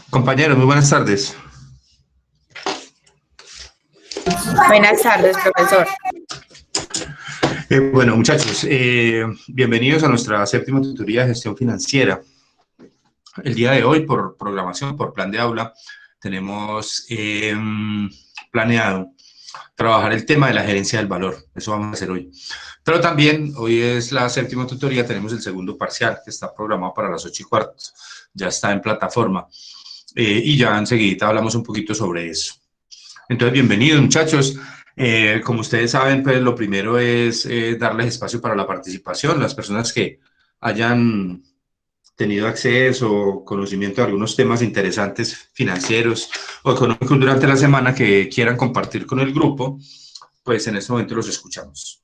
Compañeros, muy buenas tardes. Buenas tardes, profesor. Bueno, muchachos, bienvenidos a nuestra séptima tutoría de gestión financiera. El día de hoy, por programación, por plan de aula, tenemos planeado trabajar el tema de la gerencia del valor. Eso vamos a hacer hoy. Pero también, hoy es la séptima tutoría, tenemos el segundo parcial, que está programado para las 8:15. Ya está en plataforma. Y ya enseguida hablamos un poquito sobre eso. Entonces, bienvenidos, muchachos. Como ustedes saben, pues lo primero es darles espacio para la participación. Las personas que hayan tenido acceso o conocimiento de algunos temas interesantes financieros o económicos durante la semana que quieran compartir con el grupo, pues en este momento los escuchamos.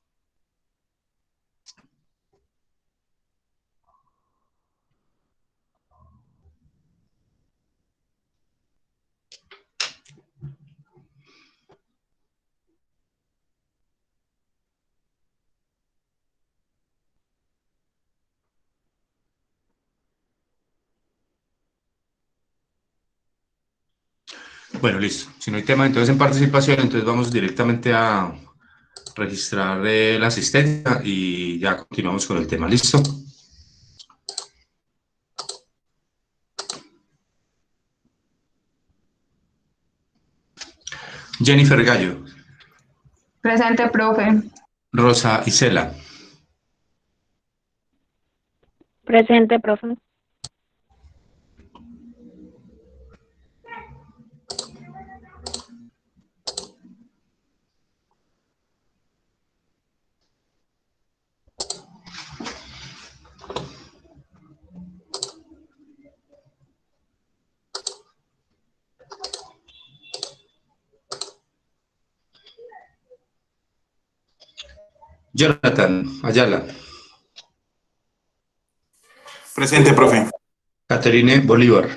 Bueno, listo. Si no hay tema, entonces en participación, entonces vamos directamente a registrar la asistencia y ya continuamos con el tema. ¿Listo? Jennifer Gallo. Presente, profe. Rosa Isela. Presente, profe. Jonathan Ayala. Presente, profe. Caterine Bolívar.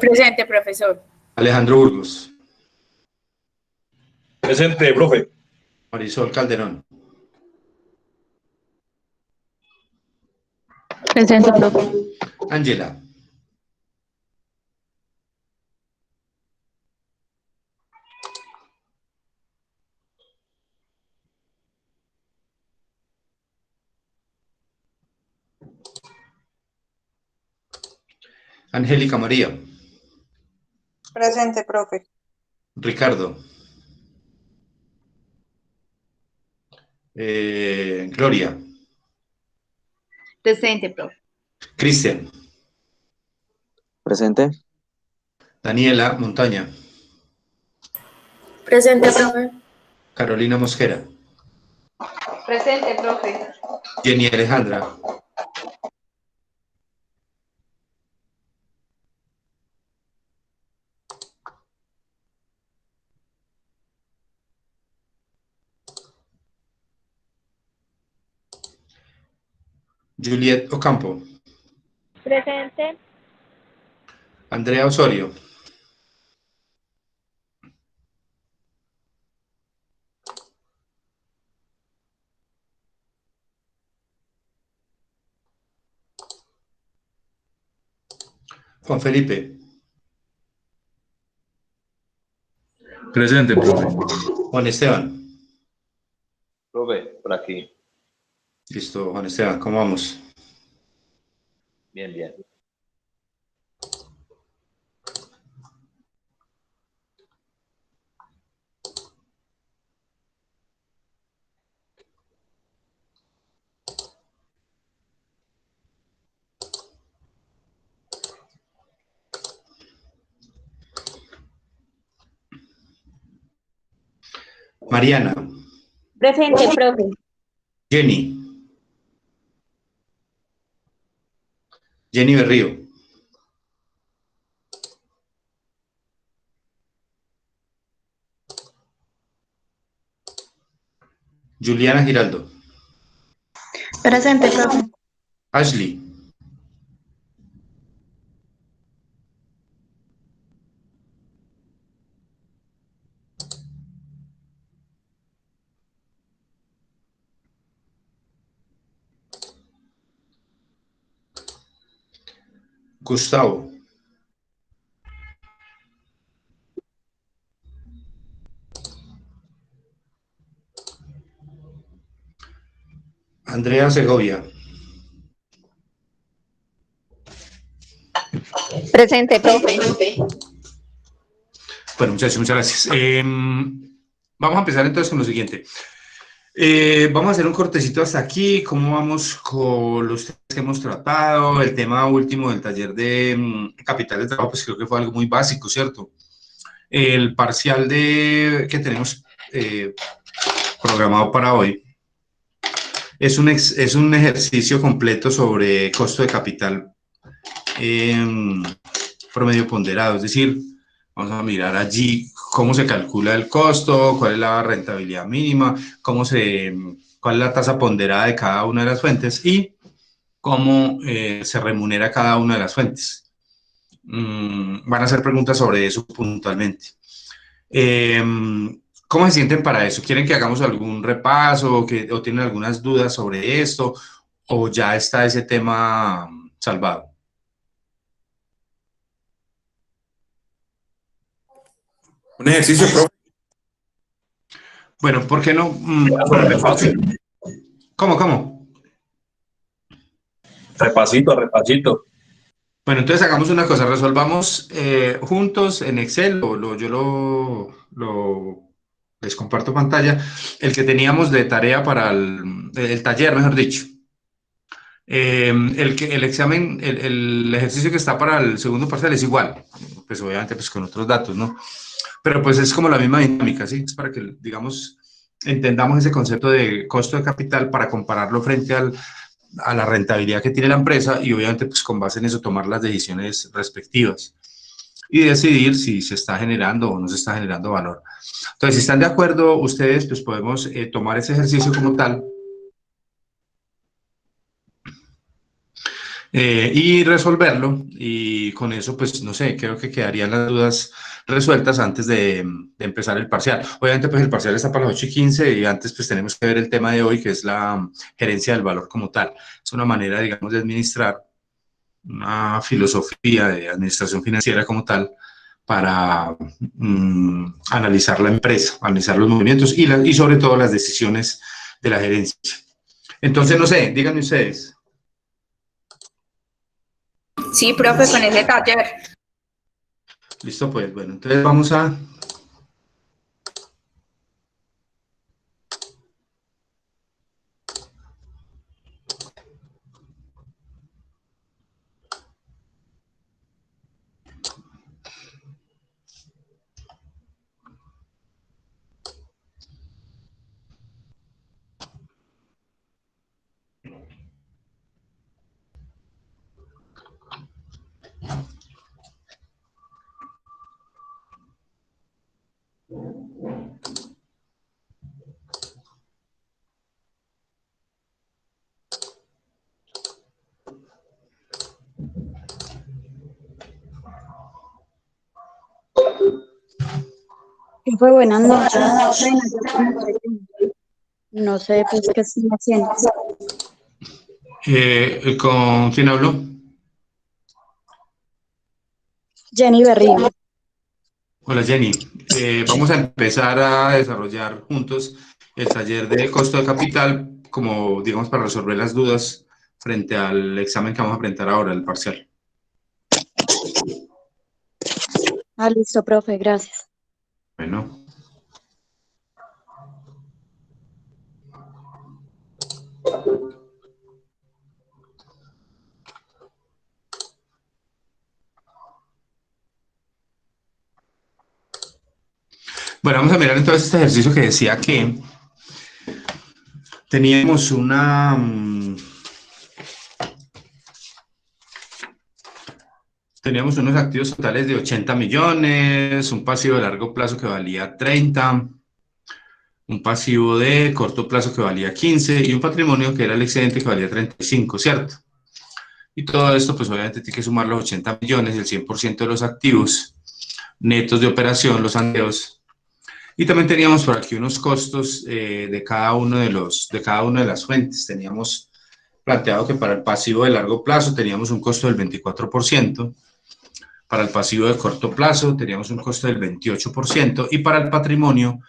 Presente, profesor. Alejandro Burgos. Presente, profe. Marisol Calderón. Presente, profe. Ángela. Angélica María. Presente, profe. Ricardo. Gloria. Presente, profe. Cristian. Presente. Daniela Montaña. Presente, profe. Carolina Mosquera. Presente, profe. Jenny Alejandra. Juliet Ocampo. Presente. Andrea Osorio. Juan Felipe. Presente, profe. Juan Esteban. Profe, por aquí. Listo, Juan Esteban, ¿cómo vamos? Bien, bien. Mariana. Presente, profe. Jenny. Jenny Berrío. Juliana Giraldo. Presente, profe. Ashley. Gustavo. Andrea Segovia. Presente, profe. Bueno, muchas gracias. Vamos a empezar entonces con lo siguiente. Vamos a hacer un cortecito hasta aquí, cómo vamos con los temas que hemos tratado, el tema último del taller de capital de trabajo, pues creo que fue algo muy básico, ¿cierto? El parcial que tenemos programado para hoy es un ejercicio completo sobre costo de capital promedio ponderado, es decir, vamos a mirar allí cómo se calcula el costo, cuál es la rentabilidad mínima, cuál es la tasa ponderada de cada una de las fuentes y cómo se remunera cada una de las fuentes. Van a hacer preguntas sobre eso puntualmente. ¿Cómo se sienten para eso? ¿Quieren que hagamos algún repaso o tienen algunas dudas sobre esto o ya está ese tema salvado? Un ejercicio, profe. Bueno, ¿por qué no? ¿Cómo? Repasito. Bueno, entonces hagamos una cosa, resolvamos juntos en Excel, les comparto pantalla, el que teníamos de tarea para el taller, mejor dicho. El examen, el ejercicio que está para el segundo parcial es igual, pues obviamente pues con otros datos, ¿no? Pero pues es como la misma dinámica, ¿sí? Es para que, digamos, entendamos ese concepto de costo de capital para compararlo frente a la rentabilidad que tiene la empresa y obviamente pues con base en eso tomar las decisiones respectivas y decidir si se está generando o no se está generando valor. Entonces, si están de acuerdo ustedes, pues podemos tomar ese ejercicio como tal y resolverlo y con eso, pues, no sé, creo que quedarían las dudas resueltas antes de empezar el parcial. Obviamente, pues, el parcial está para las 8:15 y antes, pues, tenemos que ver el tema de hoy, que es la gerencia del valor como tal. Es una manera, digamos, de administrar, una filosofía de administración financiera como tal para analizar la empresa, analizar los movimientos y sobre todo las decisiones de la gerencia. Entonces, no sé, díganme ustedes. Sí, profe, con ese taller. Listo, pues, bueno, entonces vamos a... Fue buenas noches. No sé, pues, qué estoy haciendo. ¿Con quién habló? Jenny Berrío. Hola, Jenny. Vamos a empezar a desarrollar juntos el taller de costo de capital, como, digamos, para resolver las dudas frente al examen que vamos a presentar ahora, el parcial. Ah, listo, profe, gracias. Bueno. Bueno, vamos a mirar entonces este ejercicio que decía que teníamos teníamos unos activos totales de 80 millones, un pasivo de largo plazo que valía 30, un pasivo de corto plazo que valía 15 y un patrimonio que era el excedente que valía 35, ¿cierto? Y todo esto, pues obviamente tiene que sumar los 80 millones, el 100% de los activos netos de operación, los andeos. Y también teníamos por aquí unos costos de cada una de las fuentes. Teníamos planteado que para el pasivo de largo plazo teníamos un costo del 24%, para el pasivo de corto plazo teníamos un costo del 28% y para el patrimonio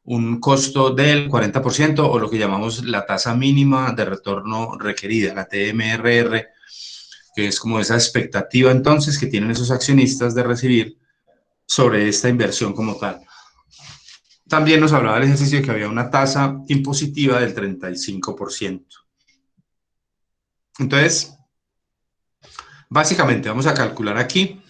un costo del 40% o lo que llamamos la tasa mínima de retorno requerida, la TMRR, que es como esa expectativa entonces que tienen esos accionistas de recibir sobre esta inversión como tal. También nos hablaba el ejercicio de que había una tasa impositiva del 35%. Entonces, básicamente vamos a calcular aquí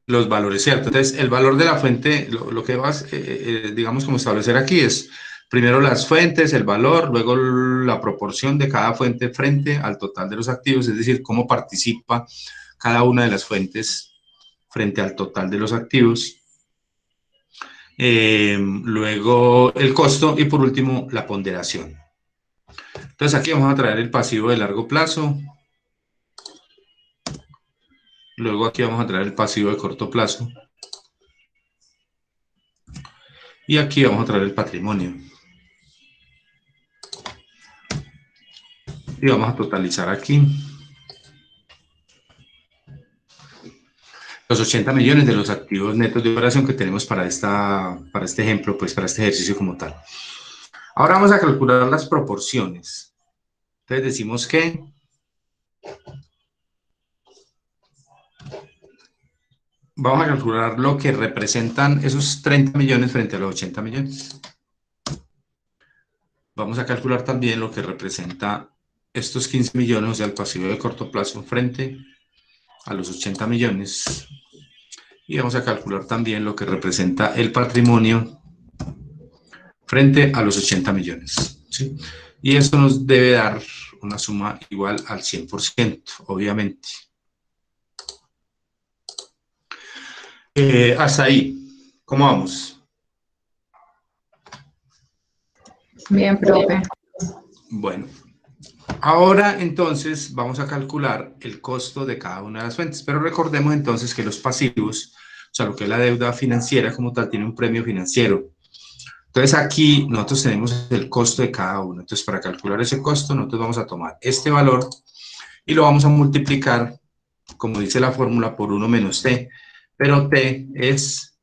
los valores, ¿cierto? Entonces, el valor de la fuente, lo que vas, digamos, como establecer aquí es primero las fuentes, el valor, luego la proporción de cada fuente frente al total de los activos, es decir, cómo participa cada una de las fuentes frente al total de los activos. Luego el costo y por último la ponderación. Entonces aquí vamos a traer el pasivo de largo plazo. Luego aquí vamos a traer el pasivo de corto plazo. Y aquí vamos a traer el patrimonio. Y vamos a totalizar aquí los 80 millones de los activos netos de operación que tenemos para este ejemplo, pues para este ejercicio como tal. Ahora vamos a calcular las proporciones. Entonces decimos que vamos a calcular lo que representan esos 30 millones frente a los 80 millones. Vamos a calcular también lo que representa estos 15 millones, o sea, el pasivo de corto plazo frente a los 80 millones. Y vamos a calcular también lo que representa el patrimonio frente a los 80 millones. ¿Sí? Y esto nos debe dar una suma igual al 100%, obviamente. Hasta ahí, ¿cómo vamos? Bien, profe. Bueno, ahora entonces vamos a calcular el costo de cada una de las fuentes, pero recordemos entonces que los pasivos, o sea, lo que es la deuda financiera como tal, tiene un premio financiero. Entonces aquí nosotros tenemos el costo de cada uno. Entonces para calcular ese costo nosotros vamos a tomar este valor y lo vamos a multiplicar, como dice la fórmula, por 1 menos T, pero T es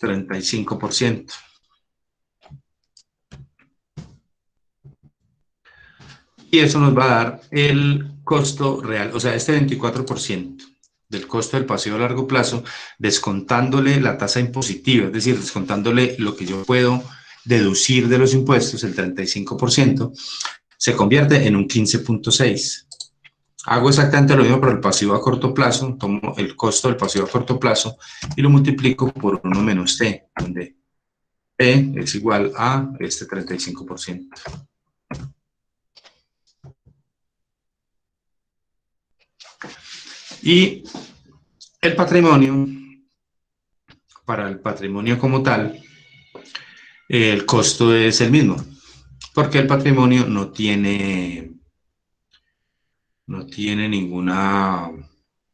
35%. Y eso nos va a dar el costo real, o sea, este 24% del costo del pasivo a largo plazo, descontándole la tasa impositiva, es decir, descontándole lo que yo puedo deducir de los impuestos, el 35%, se convierte en un 15.6. Hago exactamente lo mismo para el pasivo a corto plazo, tomo el costo del pasivo a corto plazo y lo multiplico por 1 menos T, donde T es igual a este 35%. Y el patrimonio, para el patrimonio como tal, el costo es el mismo, porque el patrimonio no tiene ninguna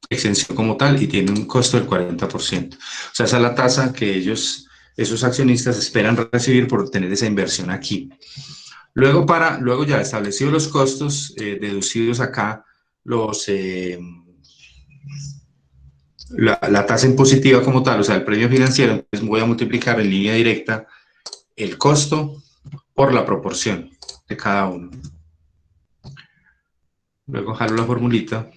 exención como tal y tiene un costo del 40%. O sea, esa es la tasa que esos accionistas esperan recibir por tener esa inversión aquí. Luego ya establecidos los costos, deducidos acá la tasa impositiva como tal, o sea, el premio financiero, entonces voy a multiplicar en línea directa el costo por la proporción de cada uno. Luego jalo la formulita.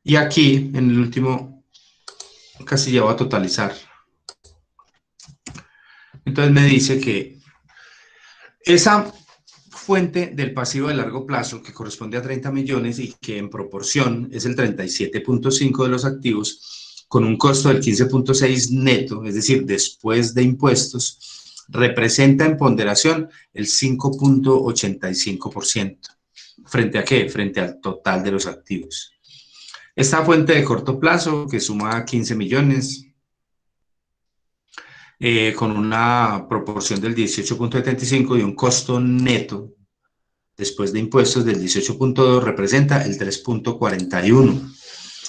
Y aquí, en el último casilla, voy a totalizar. Entonces me dice que esa fuente del pasivo de largo plazo, que corresponde a 30 millones y que en proporción es el 37.5 de los activos, con un costo del 15.6 neto, es decir, después de impuestos, representa en ponderación el 5.85%. ¿Frente a qué? Frente al total de los activos. Esta fuente de corto plazo, que suma 15 millones, con una proporción del 18.75 y un costo neto después de impuestos del 18.2, representa el 3.41.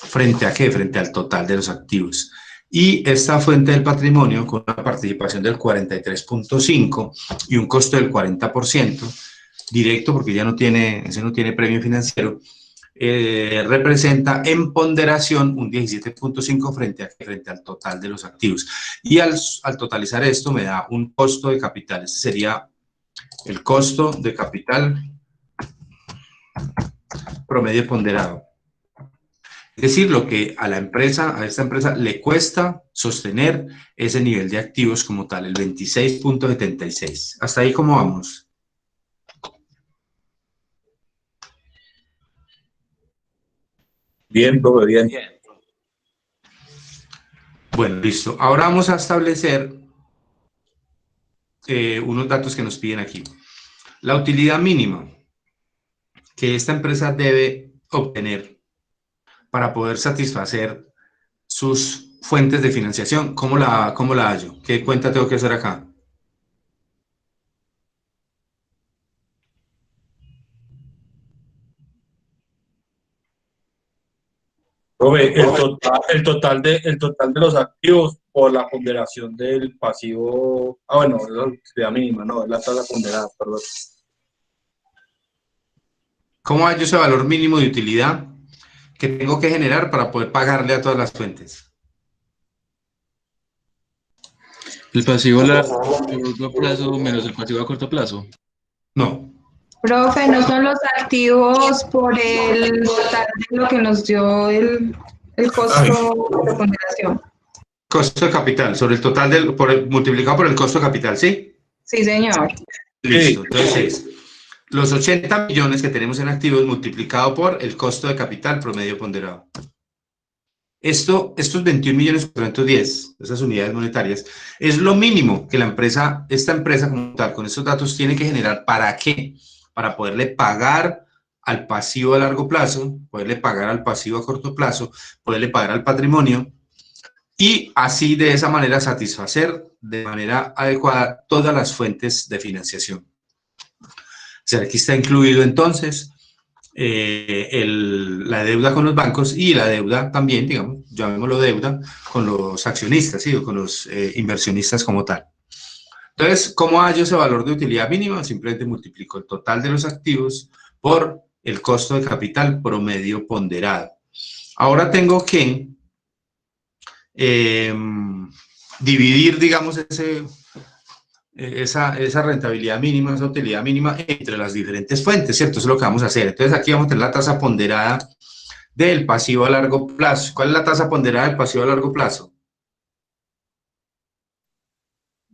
¿Frente a qué? Frente al total de los activos. Y esta fuente del patrimonio, con una participación del 43.5% y un costo del 40%, directo, porque ya no tiene, ese no tiene premio financiero, representa en ponderación un 17.5 frente al total de los activos. Y al totalizar esto me da un costo de capital. Este sería el costo de capital promedio ponderado. Es decir, lo que a esta empresa le cuesta sostener ese nivel de activos como tal, el 26.76. ¿Hasta ahí cómo vamos? Bien, profe, bien. Bien. Bueno, listo. Ahora vamos a establecer unos datos que nos piden aquí. La utilidad mínima que esta empresa debe obtener para poder satisfacer sus fuentes de financiación, ¿cómo la hallo? ¿Qué cuenta tengo que hacer acá? Profe, el total de los activos por la ponderación del pasivo. Ah, bueno, es la utilidad mínima, no, es la tasa ponderada, perdón. ¿Cómo hallo ese valor mínimo de utilidad que tengo que generar para poder pagarle a todas las fuentes? El pasivo a largo plazo menos el pasivo a corto plazo. No. Profe, no son los activos por el total de lo que nos dio el costo de ponderación. Costo de capital, sobre el total multiplicado por el costo de capital, ¿sí? Sí, señor. Listo. Entonces, los 80 millones que tenemos en activos multiplicado por el costo de capital promedio ponderado. Estos 21.410.000, esas unidades monetarias, es lo mínimo que esta empresa como tal, con estos datos, tiene que generar. ¿Para qué? Para poderle pagar al pasivo a largo plazo, poderle pagar al pasivo a corto plazo, poderle pagar al patrimonio, y así de esa manera satisfacer de manera adecuada todas las fuentes de financiación. O sea, aquí está incluido entonces la deuda con los bancos y la deuda también, digamos, llamémoslo deuda, con los accionistas, ¿sí? O con los inversionistas como tal. Entonces, ¿cómo hallo ese valor de utilidad mínima? Simplemente multiplico el total de los activos por el costo de capital promedio ponderado. Ahora tengo que dividir, digamos, esa rentabilidad mínima, esa utilidad mínima entre las diferentes fuentes, ¿cierto? Eso es lo que vamos a hacer. Entonces, aquí vamos a tener la tasa ponderada del pasivo a largo plazo. ¿Cuál es la tasa ponderada del pasivo a largo plazo?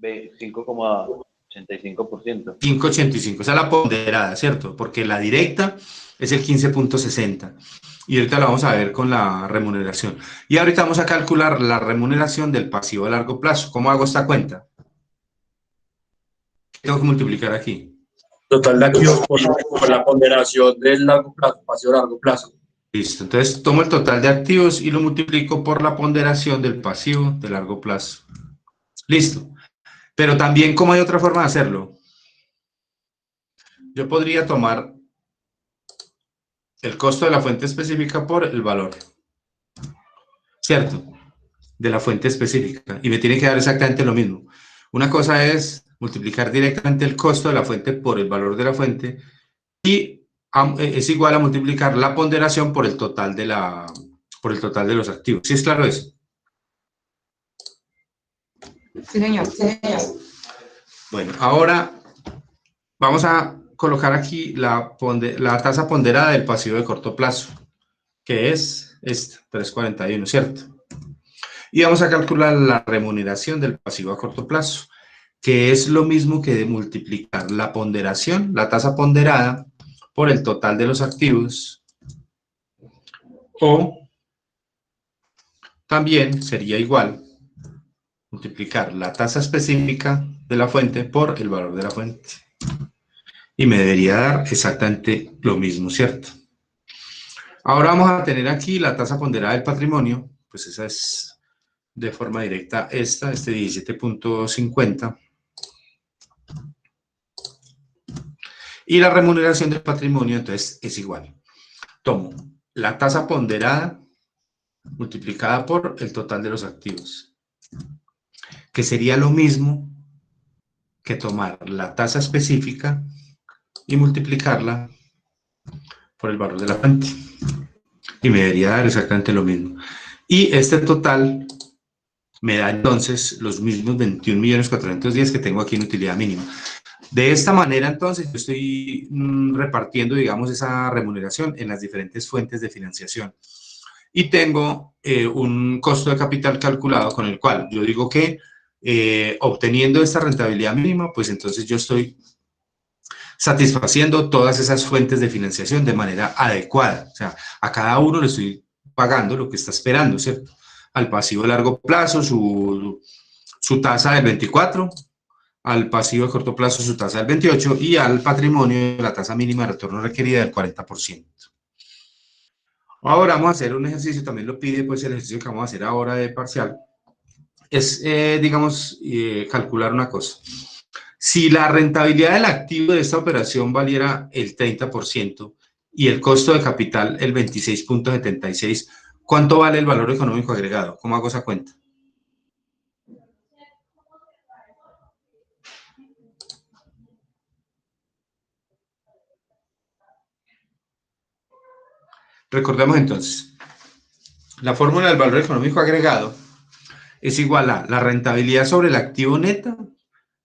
5,85%. 5,85, esa es la ponderada, ¿cierto? Porque la directa es el 15.60. Y ahorita la vamos a ver con la remuneración. Y ahorita vamos a calcular la remuneración del pasivo a largo plazo. ¿Cómo hago esta cuenta? ¿Qué tengo que multiplicar aquí? Total de activos por la ponderación del largo plazo, pasivo a largo plazo. Listo, entonces tomo el total de activos y lo multiplico por la ponderación del pasivo de largo plazo. Listo. Pero también, ¿cómo hay otra forma de hacerlo? Yo podría tomar el costo de la fuente específica por el valor, ¿cierto? De la fuente específica. Y me tiene que dar exactamente lo mismo. Una cosa es multiplicar directamente el costo de la fuente por el valor de la fuente y es igual a multiplicar la ponderación por el total de los activos. ¿Sí es claro eso? Sí, señor. Sí, señor. Bueno, ahora vamos a colocar aquí la tasa ponderada del pasivo de corto plazo, que es esta, 3,41, ¿cierto? Y vamos a calcular la remuneración del pasivo a corto plazo, que es lo mismo que de multiplicar la ponderación, la tasa ponderada, por el total de los activos, o también sería igual multiplicar la tasa específica de la fuente por el valor de la fuente. Y me debería dar exactamente lo mismo, ¿cierto? Ahora vamos a tener aquí la tasa ponderada del patrimonio, pues esa es de forma directa este 17.50. Y la remuneración del patrimonio, entonces, es igual. Tomo la tasa ponderada multiplicada por el total de los activos. que sería lo mismo que tomar la tasa específica y multiplicarla por el valor de la fuente. Y me debería dar exactamente lo mismo. Y este total me da entonces los mismos 21.410.000 que tengo aquí en utilidad mínima. De esta manera, entonces, yo estoy repartiendo, digamos, esa remuneración en las diferentes fuentes de financiación. Y tengo un costo de capital calculado con el cual yo digo que obteniendo esta rentabilidad mínima, pues entonces yo estoy satisfaciendo todas esas fuentes de financiación de manera adecuada. O sea, a cada uno le estoy pagando lo que está esperando, ¿cierto? Al pasivo de largo plazo, su tasa del 24, al pasivo de corto plazo, su tasa del 28, y al patrimonio, la tasa mínima de retorno requerida del 40%. Ahora vamos a hacer un ejercicio, también lo pide pues el ejercicio que vamos a hacer ahora de parcial, es, digamos, calcular una cosa. Si la rentabilidad del activo de esta operación valiera el 30% y el costo de capital el 26.76, ¿cuánto vale el valor económico agregado? ¿Cómo hago esa cuenta? Recordemos entonces, la fórmula del valor económico agregado es igual a la rentabilidad sobre el activo neta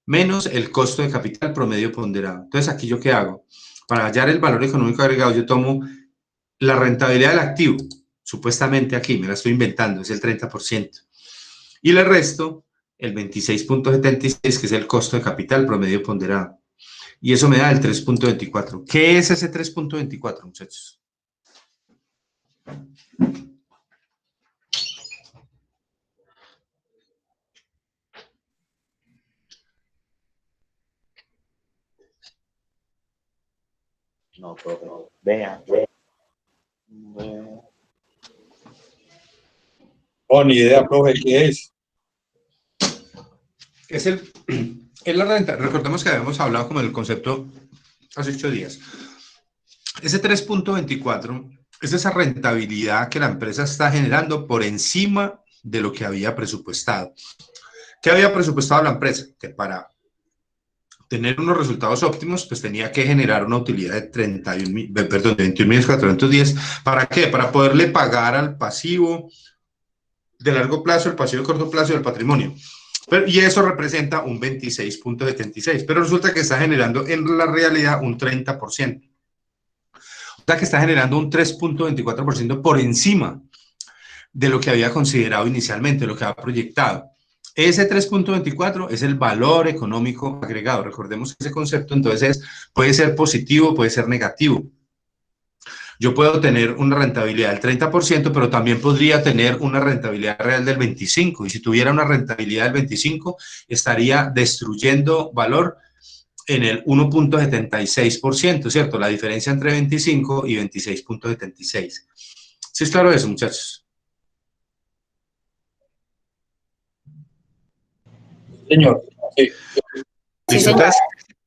menos el costo de capital promedio ponderado. Entonces, ¿aquí yo qué hago? Para hallar el valor económico agregado, yo tomo la rentabilidad del activo, supuestamente aquí, me la estoy inventando, es el 30%, y le resto el 26.76, que es el costo de capital promedio ponderado, y eso me da el 3.24. ¿Qué es ese 3.24, muchachos? No, profe. Vea. Oh, ni idea, profe, ¿qué es? Es la renta. Recordemos que habíamos hablado como del concepto hace 8 días. Ese 3.24 es esa rentabilidad que la empresa está generando por encima de lo que había presupuestado. ¿Qué había presupuestado la empresa? Que para tener unos resultados óptimos, pues tenía que generar una utilidad de 21.410. ¿Para qué? Para poderle pagar al pasivo de largo plazo, el pasivo de corto plazo y el patrimonio. Y eso representa un 26.76, pero resulta que está generando en la realidad un 30%. O sea que está generando un 3.24% por encima de lo que había considerado inicialmente, lo que había proyectado. Ese 3.24 es el valor económico agregado. Recordemos ese concepto, entonces puede ser positivo, puede ser negativo. Yo puedo tener una rentabilidad del 30%, pero también podría tener una rentabilidad real del 25%. Y si tuviera una rentabilidad del 25%, estaría destruyendo valor en el 1.76%, ¿cierto? La diferencia entre 25 y 26.76. ¿Sí es claro eso, muchachos? Señor, sí. ¿Listo? Entonces,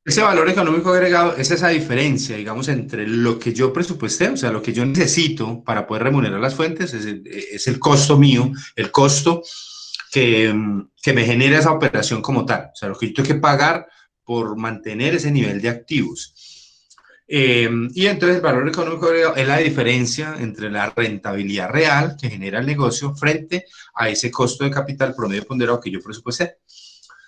ese valor económico agregado es esa diferencia, digamos, entre lo que yo presupuesté, o sea, lo que yo necesito para poder remunerar las fuentes, es el costo mío, el costo que me genera esa operación como tal, o sea, lo que yo tengo que pagar por mantener ese nivel de activos. Y entonces el valor económico agregado es la diferencia entre la rentabilidad real que genera el negocio frente a ese costo de capital promedio ponderado que yo presupuesté.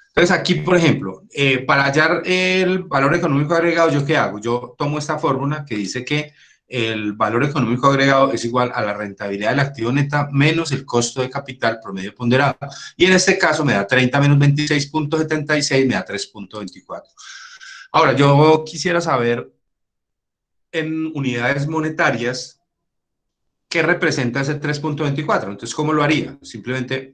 Entonces aquí, por ejemplo, para hallar el valor económico agregado, ¿yo qué hago? Yo tomo esta fórmula que dice que el valor económico agregado es igual a la rentabilidad del activo neta menos el costo de capital promedio ponderado. Y en este caso me da 30 menos 26.76, me da 3.24. Ahora, yo quisiera saber en unidades monetarias qué representa ese 3.24. Entonces, ¿cómo lo haría? Simplemente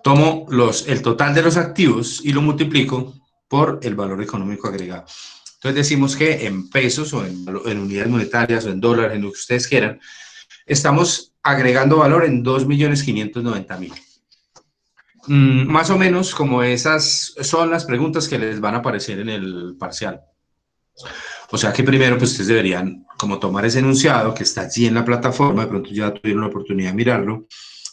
tomo el total de los activos y lo multiplico por el valor económico agregado. Entonces decimos que en pesos o en unidades monetarias o en dólares, en lo que ustedes quieran, estamos agregando valor en 2.590.000. Más o menos como esas son las preguntas que les van a aparecer en el parcial. O sea que primero pues ustedes deberían como tomar ese enunciado que está allí en la plataforma, de pronto ya tuvieron la oportunidad de mirarlo,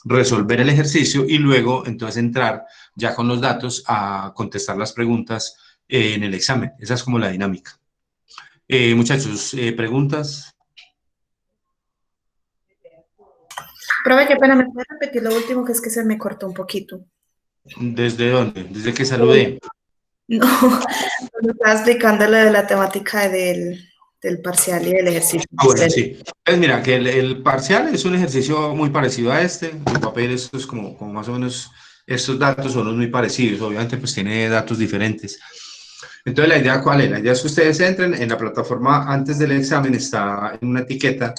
resolver el ejercicio y luego entonces entrar ya con los datos a contestar las preguntas en el examen. Esa es como la dinámica. Muchachos, ¿preguntas? Profe, qué pena, ¿me puede repetir lo último que es que se me cortó un poquito? ¿Desde dónde? ¿Desde que saludé? No, cuando estaba explicando lo de la temática del parcial y del ejercicio. Bueno, sí. Pues mira, que el parcial es un ejercicio muy parecido a este. El papel esto es como más o menos, estos datos son muy parecidos. Obviamente, pues tiene datos diferentes. Entonces, ¿la idea cuál es? La idea es que ustedes entren en la plataforma antes del examen, está en una etiqueta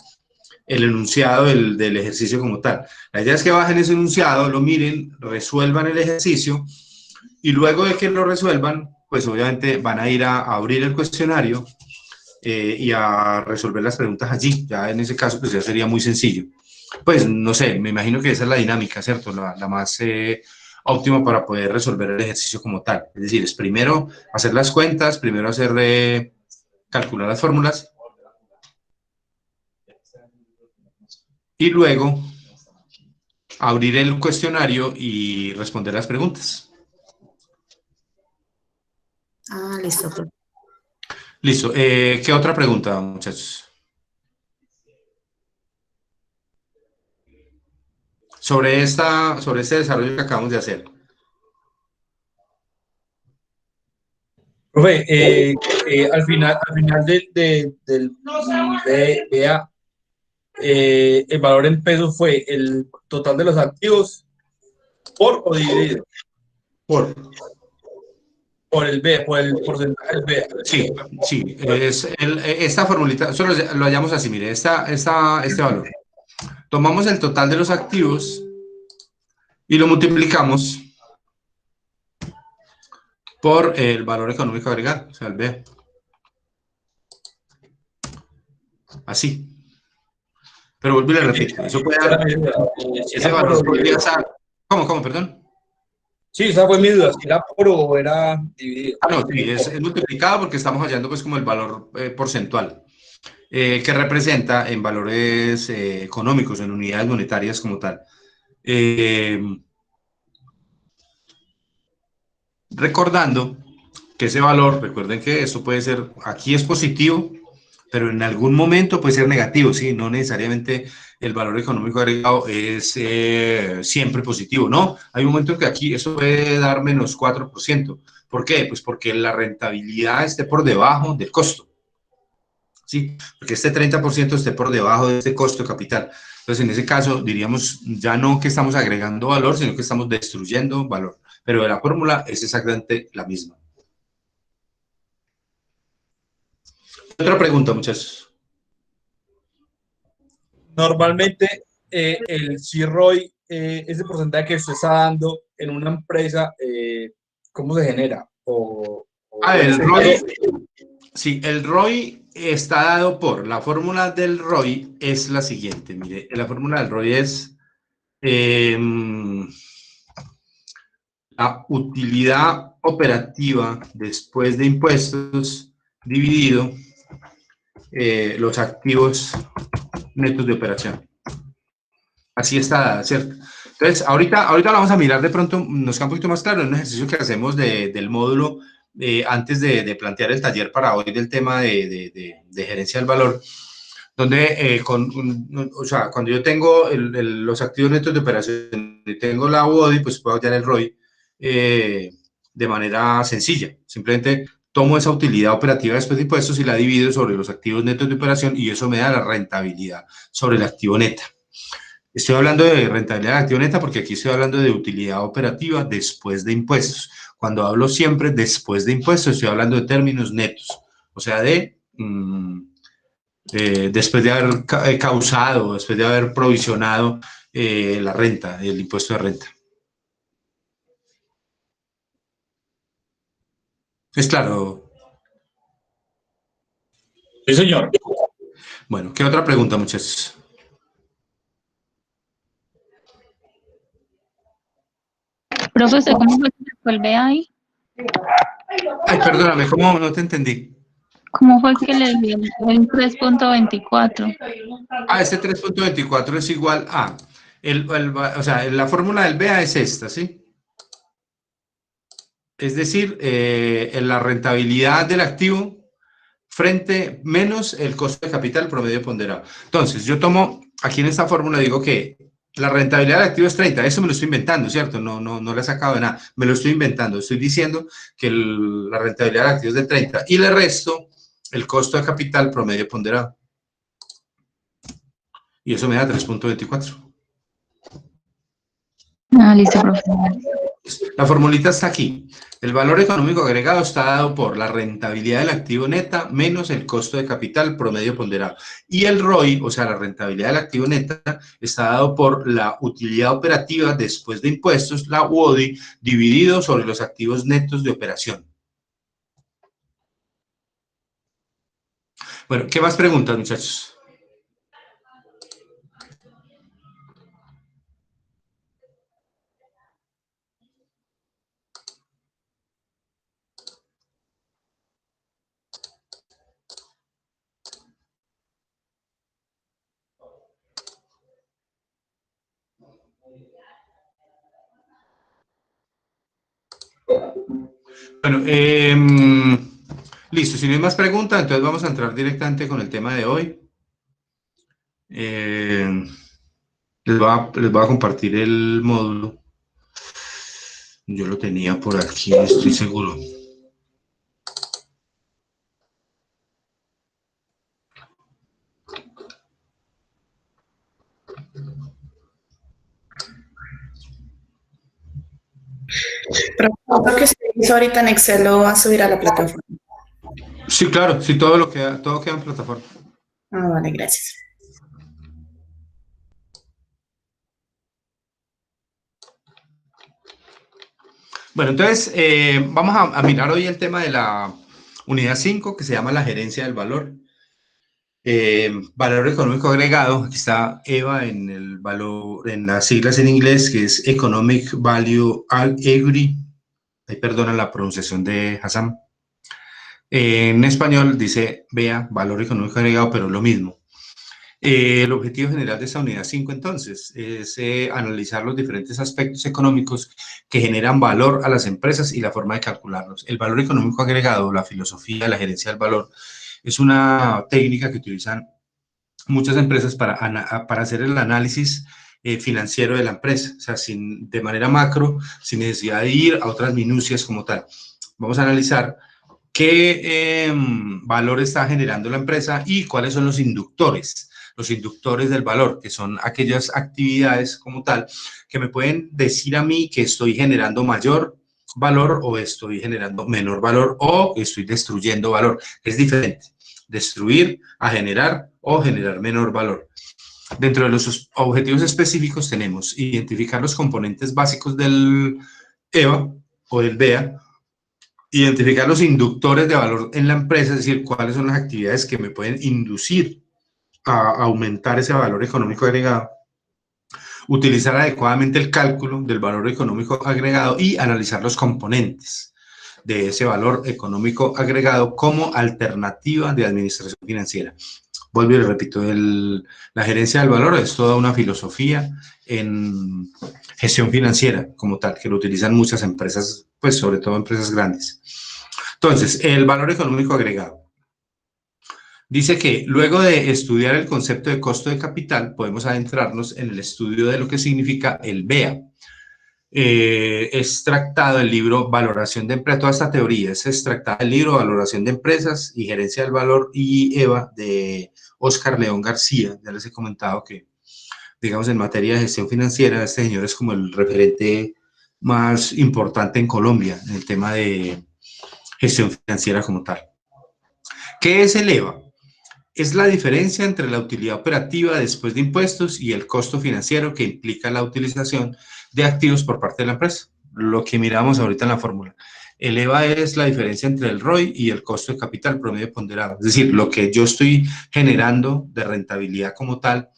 el enunciado del ejercicio como tal. La idea es que bajen ese enunciado, lo miren, resuelvan el ejercicio y luego de que lo resuelvan, pues obviamente van a ir a abrir el cuestionario y a resolver las preguntas allí. Ya en ese caso, pues ya sería muy sencillo. Pues no sé, me imagino que esa es la dinámica, ¿cierto? La más óptima para poder resolver el ejercicio como tal. Es decir, es primero hacer las cuentas, primero hacer calcular las fórmulas y luego abrir el cuestionario y responder las preguntas. Ah, listo. Listo. ¿Qué otra pregunta, muchachos? Sobre este desarrollo que acabamos de hacer. Profe, al final del BA, el valor en pesos fue el total de los activos por o dividido. Por el B, por el porcentaje del B. Sí, sí. Esta formulita, solo lo hallamos así, mire, este valor. Tomamos el total de los activos y lo multiplicamos por el valor económico agregado, o sea, el B. Así. Pero volví a repetir, eso puede dar, ese valor podría ser, ¿cómo, perdón? Sí, esa fue mi duda, si era por o era dividido. No, sí, es multiplicado porque estamos hallando pues como el valor porcentual, que representa en valores económicos, en unidades monetarias como tal. Recordando que ese valor, recuerden que esto puede ser, aquí es positivo, pero en algún momento puede ser negativo, ¿sí? No necesariamente el valor económico agregado es siempre positivo, ¿no? Hay un momento en que aquí esto puede dar menos 4%. ¿Por qué? Pues porque la rentabilidad esté por debajo del costo, ¿sí? Porque este 30% esté por debajo de este costo de capital. Entonces, en ese caso, diríamos ya no que estamos agregando valor, sino que estamos destruyendo valor. Pero la fórmula es exactamente la misma. Otra pregunta, muchachos. Normalmente, el CROI, ese porcentaje que usted está dando en una empresa, ¿cómo se genera? El ROI, sí, el ROI está dado por, la fórmula del ROI es la siguiente, mire, la fórmula del ROI es la utilidad operativa después de impuestos dividido los activos netos de operación. Así está, ¿cierto? Entonces, ahorita lo vamos a mirar de pronto, nos queda un poquito más claro en un ejercicio que hacemos del módulo antes de plantear el taller para hoy del tema de gerencia del valor, donde o sea, cuando yo tengo los activos netos de operación y tengo la UODI, pues puedo hallar el ROI de manera sencilla. Simplemente tomo esa utilidad operativa después de impuestos y la divido sobre los activos netos de operación y eso me da la rentabilidad sobre el activo neta. Estoy hablando de rentabilidad de activo neta porque aquí estoy hablando de utilidad operativa después de impuestos. Cuando hablo siempre después de impuestos, estoy hablando de términos netos, o sea, después de haber causado, después de haber provisionado la renta, el impuesto de renta. ¿Es claro? Sí, señor. Bueno, ¿qué otra pregunta, muchachos? Profesor, ¿cómo fue que sacó el BI? Ay, perdóname, ¿cómo no te entendí? ¿Cómo fue que le dio el 3.24? Este 3.24 es igual a, O sea, la fórmula del BEA es esta, ¿sí? Es decir, la rentabilidad del activo frente menos el costo de capital promedio ponderado. Entonces, yo tomo, aquí en esta fórmula digo que la rentabilidad del activo es 30, eso me lo estoy inventando, ¿cierto? No lo he sacado de nada, me lo estoy inventando, estoy diciendo que la rentabilidad del activo es de 30 y le resto el costo de capital promedio ponderado. Y eso me da 3.24. Ah, listo, profe. La formulita está aquí. El valor económico agregado está dado por la rentabilidad del activo neta menos el costo de capital promedio ponderado. Y el ROI, o sea, la rentabilidad del activo neta, está dado por la utilidad operativa después de impuestos, la UODI, dividido sobre los activos netos de operación. Bueno, ¿qué más preguntas, muchachos? Bueno, listo, si no hay más preguntas, entonces vamos a entrar directamente con el tema de hoy. Les voy a compartir el módulo. Yo lo tenía por aquí, estoy seguro. Pero lo que se hizo ahorita en Excel lo va a subir a la plataforma. Sí, claro, sí, todo queda en plataforma. Ah, vale, gracias. Bueno, entonces vamos a mirar hoy el tema de la unidad 5, que se llama la gerencia del valor. Valor económico agregado, aquí está EVA en el valor, en las siglas en inglés, que es Economic Value Equity. Ahí perdonan la pronunciación de Hassan. En español dice BEA, valor económico agregado, pero es lo mismo. El objetivo general de esta unidad 5, entonces, es analizar los diferentes aspectos económicos que generan valor a las empresas y la forma de calcularlos. El valor económico agregado, la filosofía de la gerencia del valor, es una técnica que utilizan muchas empresas para hacer el análisis financiero de la empresa, o sea, de manera macro, sin necesidad de ir a otras minucias como tal. Vamos a analizar qué valor está generando la empresa y cuáles son los inductores del valor, que son aquellas actividades como tal que me pueden decir a mí que estoy generando mayor valor o estoy generando menor valor o estoy destruyendo valor. Es diferente, destruir a generar o generar menor valor. Dentro de los objetivos específicos tenemos identificar los componentes básicos del EVA o del BEA, identificar los inductores de valor en la empresa, es decir, cuáles son las actividades que me pueden inducir a aumentar ese valor económico agregado, utilizar adecuadamente el cálculo del valor económico agregado y analizar los componentes de ese valor económico agregado como alternativa de administración financiera. Vuelvo y repito, la gerencia del valor es toda una filosofía en gestión financiera como tal, que lo utilizan muchas empresas, pues sobre todo empresas grandes. Entonces, el valor económico agregado. Dice que luego de estudiar el concepto de costo de capital, podemos adentrarnos en el estudio de lo que significa el BEA. Es tractado el libro Valoración de Empresas, toda esta teoría es extractada del libro Valoración de Empresas y Gerencia del Valor y EVA de Óscar León García. Ya les he comentado que, digamos, en materia de gestión financiera, este señor es como el referente más importante en Colombia en el tema de gestión financiera como tal. ¿Qué es el EVA? Es la diferencia entre la utilidad operativa después de impuestos y el costo financiero que implica la utilización de activos por parte de la empresa. Lo que miramos ahorita en la fórmula. El EVA es la diferencia entre el ROI y el costo de capital promedio ponderado. Es decir, lo que yo estoy generando de rentabilidad como tal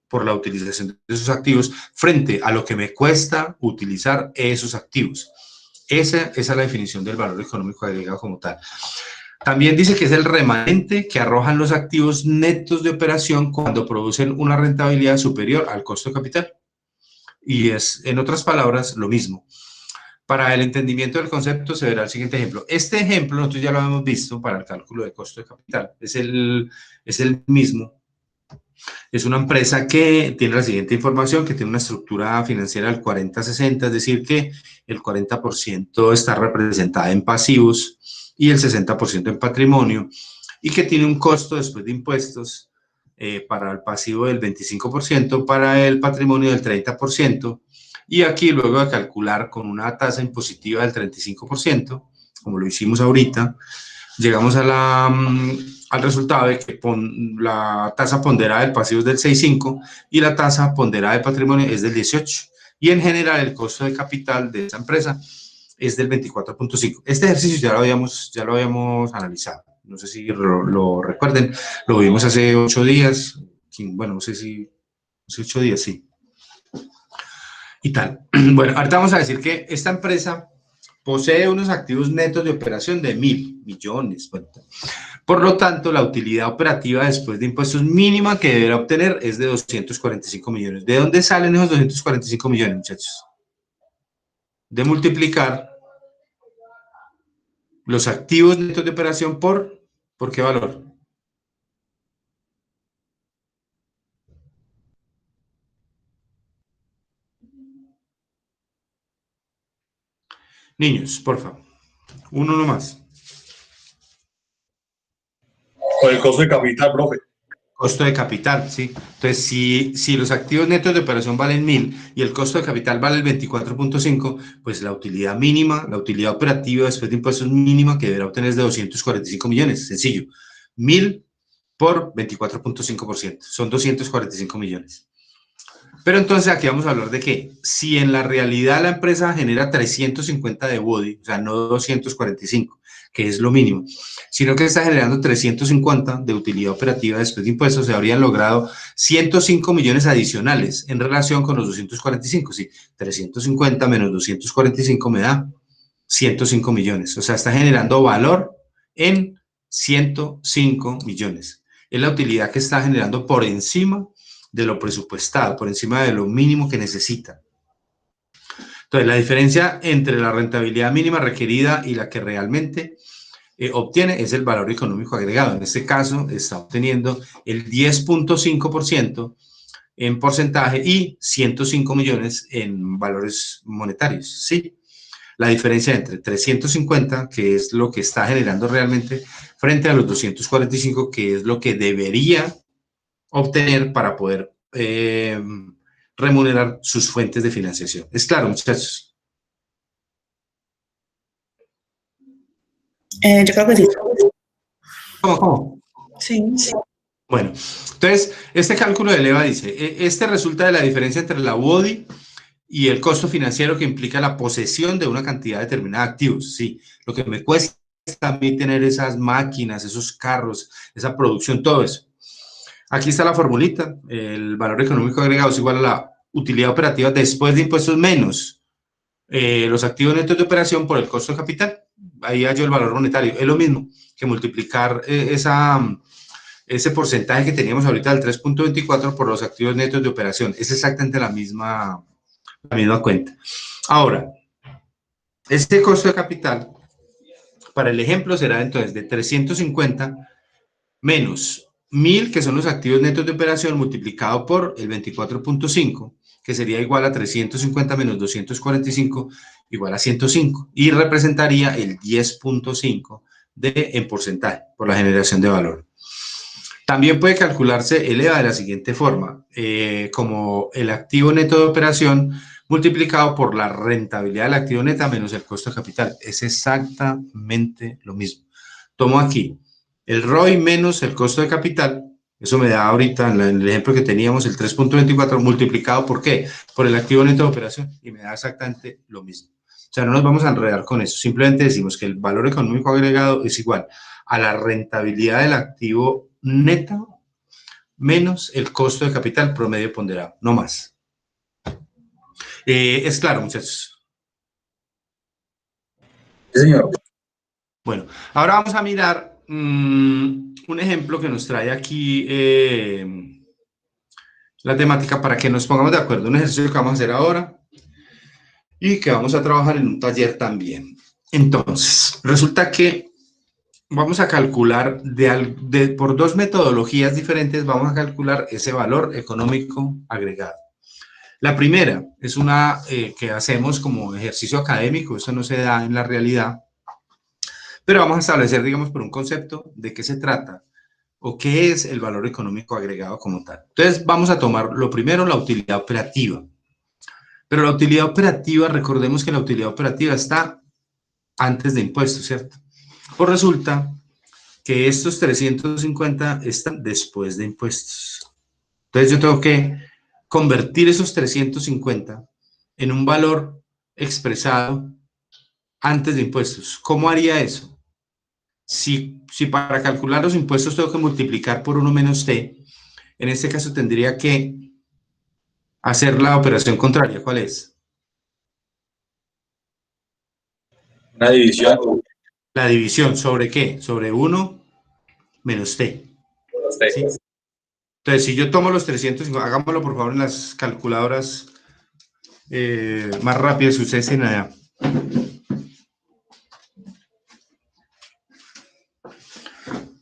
por la utilización de esos activos frente a lo que me cuesta utilizar esos activos. Esa es la definición del valor económico agregado como tal. También dice que es el remanente que arrojan los activos netos de operación cuando producen una rentabilidad superior al costo de capital. y es, en otras palabras, lo mismo. Para el entendimiento del concepto se verá el siguiente ejemplo. Este ejemplo nosotros ya lo hemos visto para el cálculo de costo de capital. Es el mismo. Es una empresa que tiene la siguiente información, que tiene una estructura financiera del 40-60, es decir, que el 40% está representada en pasivos y el 60% en patrimonio, y que tiene un costo después de impuestos para el pasivo del 25%, para el patrimonio del 30%, y aquí luego de calcular con una tasa impositiva del 35%, como lo hicimos ahorita, llegamos a al resultado de que la tasa ponderada del pasivo es del 6,5 y la tasa ponderada del patrimonio es del 18. Y en general el costo de capital de esa empresa es del 24,5. Este ejercicio ya lo habíamos analizado. No sé si lo recuerden, lo vimos hace 8 días. Bueno, no sé si hace 8 días, sí. Y tal. Bueno, ahorita vamos a decir que esta empresa posee unos activos netos de operación de 1.000 millones. Por lo tanto, la utilidad operativa después de impuestos mínima que deberá obtener es de 245 millones. ¿De dónde salen esos 245 millones, muchachos? De multiplicar los activos netos de operación ¿por qué valor? Niños, por favor. Uno nomás. Con el costo de capital, profe. Costo de capital, sí. Entonces, si los activos netos de operación valen 1.000 y el costo de capital vale el 24,5, pues la utilidad mínima, la utilidad operativa después de impuestos mínima que deberá obtener es de 245 millones. Sencillo. 1.000 por 24,5%. Son 245 millones. Pero entonces aquí vamos a hablar de que si en la realidad la empresa genera 350 de body, o sea, no 245, que es lo mínimo, sino que está generando 350 de utilidad operativa después de impuestos, se habrían logrado 105 millones adicionales en relación con los 245. Sí, 350 menos 245 me da 105 millones. O sea, está generando valor en 105 millones. Es la utilidad que está generando por encima de lo presupuestado, por encima de lo mínimo que necesita. Entonces, la diferencia entre la rentabilidad mínima requerida y la que realmente obtiene es el valor económico agregado. En este caso, está obteniendo el 10,5% en porcentaje y 105 millones en valores monetarios, ¿sí? La diferencia entre 350, que es lo que está generando realmente, frente a los 245, que es lo que debería obtener para poder remunerar sus fuentes de financiación. ¿Es claro, muchachos? Yo creo que sí. ¿Cómo? Sí. Bueno, entonces, este cálculo de Leva dice, este resulta de la diferencia entre la BODI y el costo financiero que implica la posesión de una cantidad determinada de activos. Sí, lo que me cuesta a mí tener esas máquinas, esos carros, esa producción, todo eso. Aquí está la formulita, el valor económico agregado es igual a la utilidad operativa después de impuestos menos los activos netos de operación por el costo de capital. Ahí hallo el valor monetario. Es lo mismo que multiplicar ese porcentaje que teníamos ahorita del 3,24 por los activos netos de operación. Es exactamente la misma cuenta. Ahora, este costo de capital, para el ejemplo, será entonces de 350 menos 1.000, que son los activos netos de operación, multiplicado por el 24,5, que sería igual a 350 menos 245, igual a 105, y representaría el 10,5 en porcentaje por la generación de valor. También puede calcularse el EVA de la siguiente forma, como el activo neto de operación multiplicado por la rentabilidad del activo neta menos el costo de capital. Es exactamente lo mismo. Tomo aquí el ROI menos el costo de capital, eso me da ahorita en el ejemplo que teníamos el 3,24 multiplicado ¿por qué? Por el activo neto de operación y me da exactamente lo mismo. O sea, no nos vamos a enredar con eso, simplemente decimos que el valor económico agregado es igual a la rentabilidad del activo neto menos el costo de capital promedio ponderado, no más. ¿Es claro, muchachos? Sí, señor. Bueno, ahora vamos a mirar un ejemplo que nos trae aquí la temática para que nos pongamos de acuerdo. Un ejercicio que vamos a hacer ahora y que vamos a trabajar en un taller también. Entonces, resulta que vamos a calcular por dos metodologías diferentes, vamos a calcular ese valor económico agregado. La primera es una que hacemos como ejercicio académico, eso no se da en la realidad, pero vamos a establecer, digamos, por un concepto de qué se trata o qué es el valor económico agregado como tal. Entonces, vamos a tomar lo primero, la utilidad operativa. Pero la utilidad operativa, recordemos que la utilidad operativa está antes de impuestos, ¿cierto? Pues resulta que estos 350 están después de impuestos. Entonces, yo tengo que convertir esos 350 en un valor expresado antes de impuestos. ¿Cómo haría eso? Si para calcular los impuestos tengo que multiplicar por 1 menos t, en este caso tendría que hacer la operación contraria. ¿Cuál es? Una división. La división, ¿sobre qué? Sobre 1 menos t. ¿Sí? Entonces, si yo tomo los 350, hagámoslo por favor en las calculadoras más rápidas que ustedes tienen allá.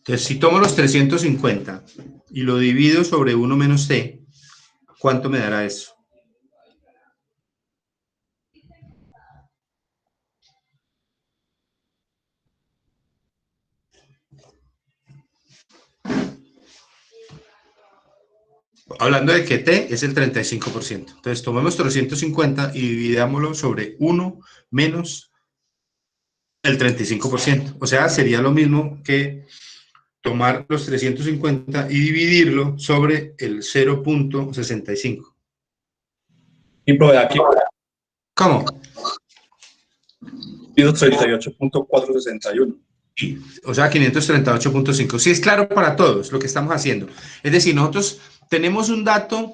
Entonces, si tomo los 350 y lo divido sobre 1 menos t, ¿cuánto me dará eso? Hablando de que t es el 35%. Entonces, tomemos 350 y dividámoslo sobre 1 menos el 35%. O sea, sería lo mismo que tomar los 350 y dividirlo sobre el 0.65. Y profe, aquí ¿Cómo? 38.461. O sea, 538.5. Sí, es claro para todos lo que estamos haciendo. Es decir, nosotros tenemos un dato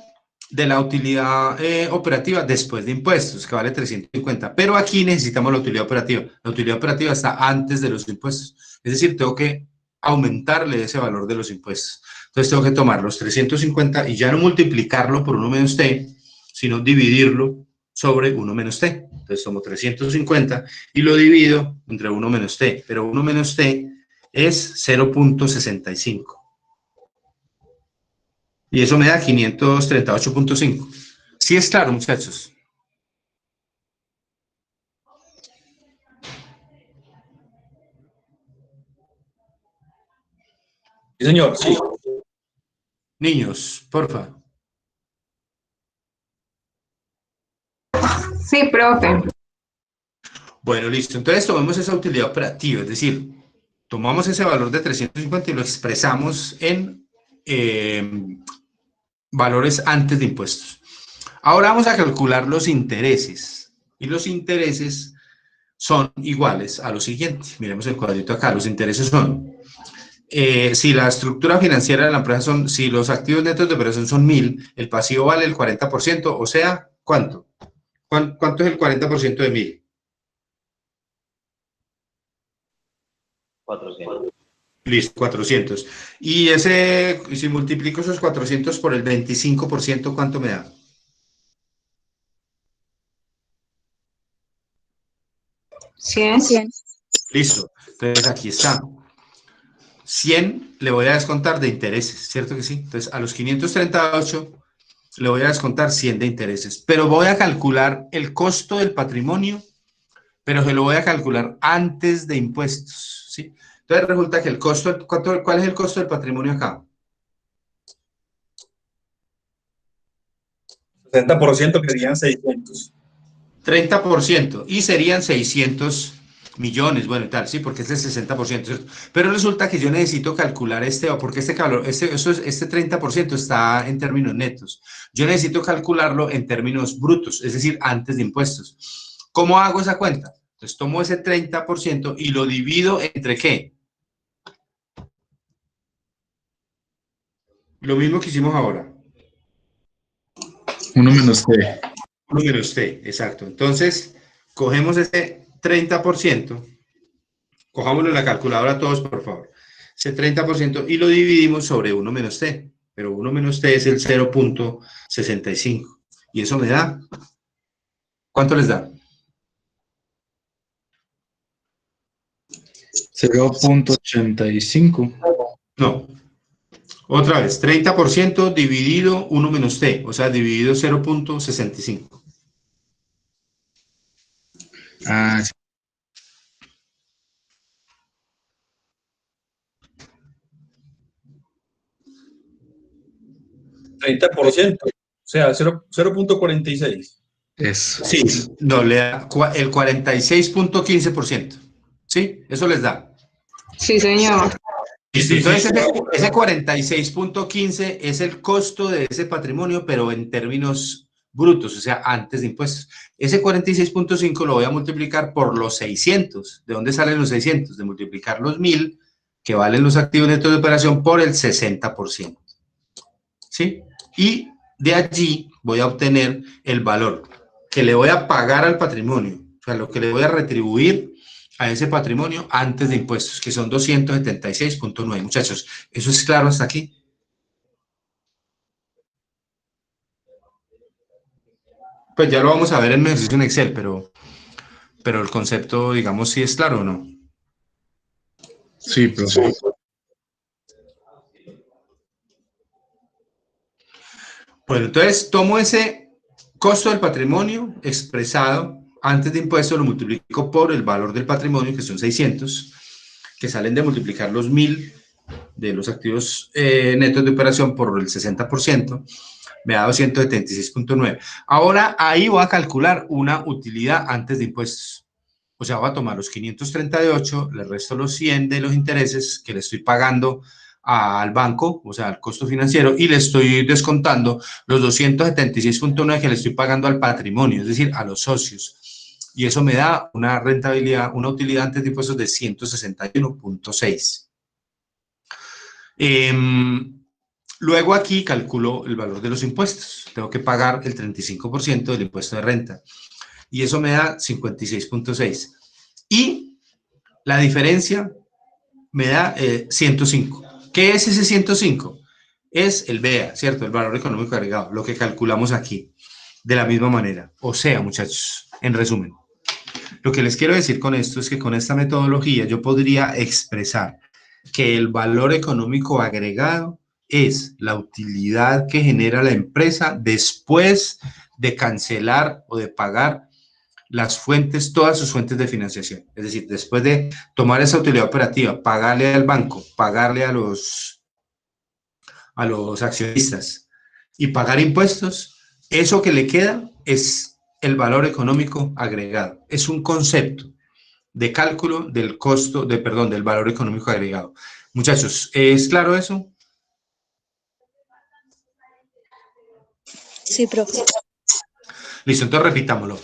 de la utilidad operativa después de impuestos, que vale 350, pero aquí necesitamos la utilidad operativa. La utilidad operativa está antes de los impuestos. Es decir, tengo que aumentarle ese valor de los impuestos. Entonces tengo que tomar los 350 y ya no multiplicarlo por 1 menos t, sino dividirlo sobre 1 menos t. Entonces tomo 350 y lo divido entre 1 menos t, pero 1 menos t es 0.65. Y eso me da 538.5. ¿Sí es claro, muchachos? Sí, señor, sí. Niños, porfa. Sí, profe. Bueno, listo. Entonces tomemos esa utilidad operativa, es decir, tomamos ese valor de 350 y lo expresamos en valores antes de impuestos. Ahora vamos a calcular los intereses. Y los intereses son iguales a lo siguiente. Miremos el cuadrito acá. Los intereses son, si la estructura financiera de la empresa son, si los activos netos de operación son 1.000, el pasivo vale el 40%, o sea, ¿cuánto? ¿Cuánto es el 40% de 1.000? 400. Listo, 400. Y si multiplico esos 400 por el 25%, ¿cuánto me da? 100. 100. Listo. Entonces aquí está. 100 le voy a descontar de intereses, ¿cierto que sí? Entonces a los 538 le voy a descontar 100 de intereses. Pero voy a calcular el costo del patrimonio, pero se lo voy a calcular antes de impuestos, ¿sí? Entonces resulta que el costo, ¿cuál es el costo del patrimonio acá? 60% que serían 600. 30%, y serían 600 millones, bueno, y tal, sí, porque es el 60%, ¿cierto? Pero resulta que yo necesito calcular porque este 30% está en términos netos. Yo necesito calcularlo en términos brutos, es decir, antes de impuestos. ¿Cómo hago esa cuenta? Entonces tomo ese 30% y lo divido entre ¿qué? Lo mismo que hicimos ahora. 1 menos t. 1 menos t, exacto. Entonces, cogemos ese 30%, cojámoslo en la calculadora todos, por favor, ese 30% y lo dividimos sobre 1 menos t. pero 1 menos t es el 0.65. Y eso me da, ¿cuánto les da? 0.85. No. Otra vez, 30% dividido 1 menos t, o sea, dividido 0.65. Ah, sí. ¿30%? O sea, 0.46. Eso. Sí, no, le da el 46.15%. ¿Sí? Eso les da. Sí, señor. Listo, Sí, entonces sí. ese 46.15 es el costo de ese patrimonio, pero en términos brutos, o sea, antes de impuestos. Ese 46.5 lo voy a multiplicar por los 600. ¿De dónde salen los 600? De multiplicar los 1000, que valen los activos netos de operación, por el 60%. ¿Sí? Y de allí voy a obtener el valor que le voy a pagar al patrimonio, o sea, lo que le voy a retribuir a ese patrimonio antes de impuestos, que son 276.9. Muchachos, ¿eso es claro hasta aquí? Pues ya lo vamos a ver en el ejercicio en Excel, pero el concepto, digamos, sí es claro o no. Sí, profe. Bueno, entonces tomo ese costo del patrimonio expresado antes de impuestos, lo multiplico por el valor del patrimonio, que son 600, que salen de multiplicar los 1000 de los activos netos de operación por el 60%, me da 276.9. Ahora ahí voy a calcular una utilidad antes de impuestos. O sea, voy a tomar los 538, le resto los 100 de los intereses que le estoy pagando al banco, o sea, al costo financiero, y le estoy descontando los 276.9 que le estoy pagando al patrimonio, es decir, a los socios. Y eso me da una rentabilidad, una utilidad antes de impuestos de 161.6. Luego aquí calculo el valor de los impuestos. Tengo que pagar el 35% del impuesto de renta. Y eso me da 56.6. Y la diferencia me da 105. ¿Qué es ese 105? Es el BEA, ¿cierto? El valor económico agregado, lo que calculamos aquí, de la misma manera. O sea, muchachos, en resumen, lo que les quiero decir con esto es que con esta metodología yo podría expresar que el valor económico agregado es la utilidad que genera la empresa después de cancelar o de pagar las fuentes, todas sus fuentes de financiación. Es decir, después de tomar esa utilidad operativa, pagarle al banco, pagarle a los accionistas y pagar impuestos, eso que le queda es el valor económico agregado. Es un concepto de cálculo del costo, del valor económico agregado. Muchachos, ¿es claro eso? Sí, profe. Listo, entonces repitámoslo.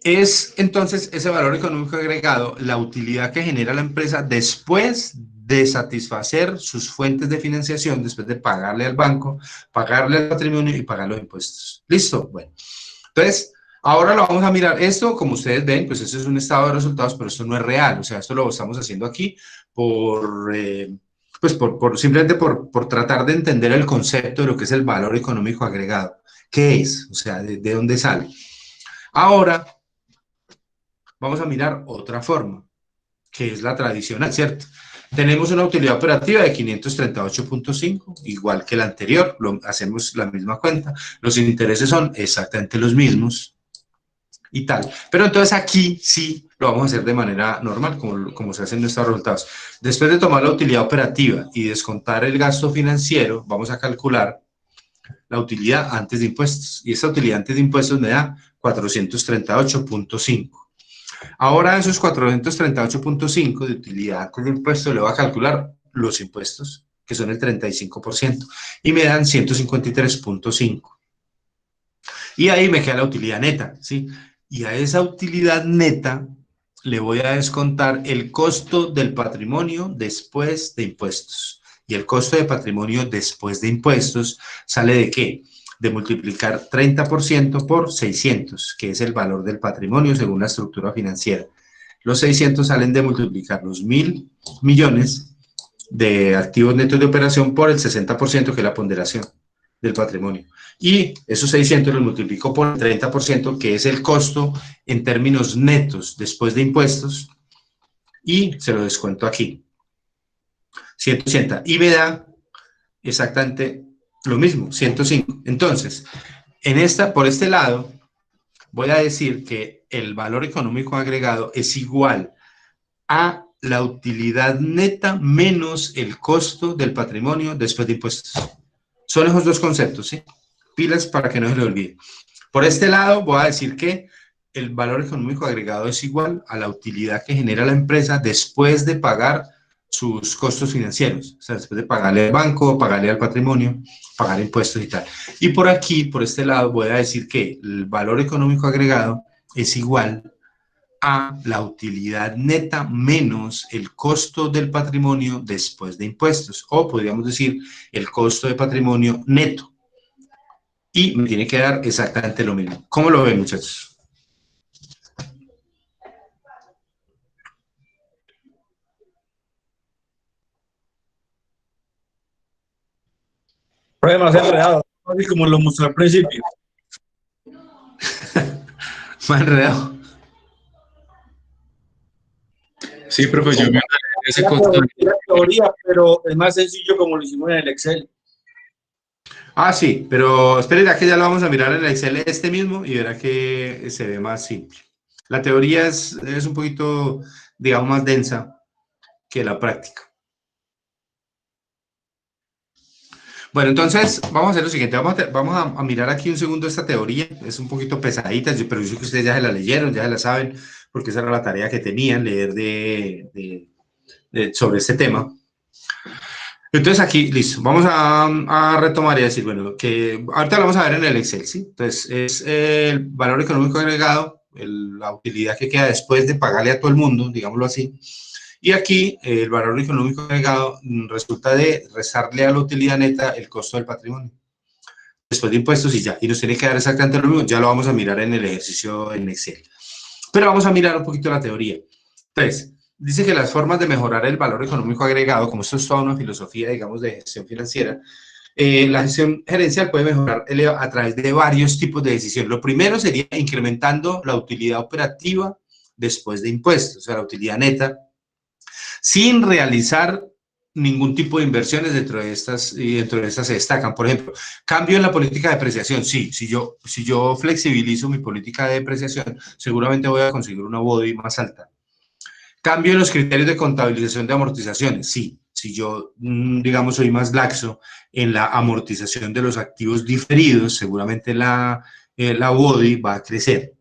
Es entonces ese valor económico agregado la utilidad que genera la empresa después de satisfacer sus fuentes de financiación, después de pagarle al banco, pagarle al patrimonio y pagar los impuestos. ¿Listo? Bueno, entonces, ahora lo vamos a mirar. Esto, como ustedes ven, pues eso es un estado de resultados, pero esto no es real. O sea, esto lo estamos haciendo aquí simplemente por tratar de entender el concepto de lo que es el valor económico agregado. ¿Qué es? O sea, ¿de dónde sale? Ahora, vamos a mirar otra forma, que es la tradicional, ¿cierto? Tenemos una utilidad operativa de 538.5, igual que la anterior, hacemos la misma cuenta, los intereses son exactamente los mismos y tal. Pero entonces aquí sí lo vamos a hacer de manera normal, como se hacen nuestros resultados. Después de tomar la utilidad operativa y descontar el gasto financiero, vamos a calcular la utilidad antes de impuestos. Y esta utilidad antes de impuestos me da 438.5. Ahora esos 438.5 de utilidad antes de impuestos le voy a calcular los impuestos, que son el 35%, y me dan 153.5. Y ahí me queda la utilidad neta, ¿sí? Y a esa utilidad neta le voy a descontar el costo del patrimonio después de impuestos. Y el costo de patrimonio después de impuestos sale ¿de qué? De multiplicar 30% por 600, que es el valor del patrimonio según la estructura financiera. Los 600 salen de multiplicar los 1.000 millones de activos netos de operación por el 60%, que es la ponderación del patrimonio. Y esos 600 los multiplico por el 30%, que es el costo en términos netos después de impuestos, y se lo descuento aquí. 180. Y me da exactamente lo mismo, 105. Entonces, por este lado, voy a decir que el valor económico agregado es igual a la utilidad neta menos el costo del patrimonio después de impuestos. Son esos dos conceptos, ¿sí? Pilas para que no se le olvide. Por este lado, voy a decir que el valor económico agregado es igual a la utilidad que genera la empresa después de pagar sus costos financieros, o sea, después de pagarle al banco, pagarle al patrimonio, pagar impuestos y tal. Y por aquí, por este lado, voy a decir que el valor económico agregado es igual a la utilidad neta menos el costo del patrimonio después de impuestos, o podríamos decir el costo de patrimonio neto. Y me tiene que dar exactamente lo mismo. ¿Cómo lo ven, muchachos? Problemas enredados, así como lo mostré al principio. Más enredado. Sí, profe, yo me ese La costo. teoría, pero es más sencillo como lo hicimos en el Excel. Ah, sí, pero esperen, que ya lo vamos a mirar en el Excel este mismo y verá que se ve más simple. La teoría es un poquito, digamos, más densa que la práctica. Bueno, entonces vamos a hacer lo siguiente, vamos a mirar aquí un segundo esta teoría, es un poquito pesadita, pero yo sé que ustedes ya se la leyeron, ya se la saben, porque esa era la tarea que tenían, leer sobre este tema. Entonces aquí, listo, vamos a retomar y decir, bueno, que ahorita lo vamos a ver en el Excel, ¿sí? Entonces es el valor económico agregado, la utilidad que queda después de pagarle a todo el mundo, digámoslo así. Y aquí el valor económico agregado resulta de restarle a la utilidad neta el costo del patrimonio. Después de impuestos y ya. Y nos tiene que dar exactamente lo mismo. Ya lo vamos a mirar en el ejercicio en Excel. Pero vamos a mirar un poquito la teoría. Entonces, dice que las formas de mejorar el valor económico agregado, como esto es toda una filosofía, digamos, de gestión financiera, la gestión gerencial puede mejorar a través de varios tipos de decisiones. Lo primero sería incrementando la utilidad operativa después de impuestos, o sea, la utilidad neta, sin realizar ningún tipo de inversiones dentro de estas, y dentro de estas se destacan. Por ejemplo, cambio en la política de depreciación. Sí, si yo flexibilizo mi política de depreciación, seguramente voy a conseguir una BODI más alta. Cambio en los criterios de contabilización de amortizaciones. Sí, si yo, digamos, soy más laxo en la amortización de los activos diferidos, seguramente la BODI va a crecer.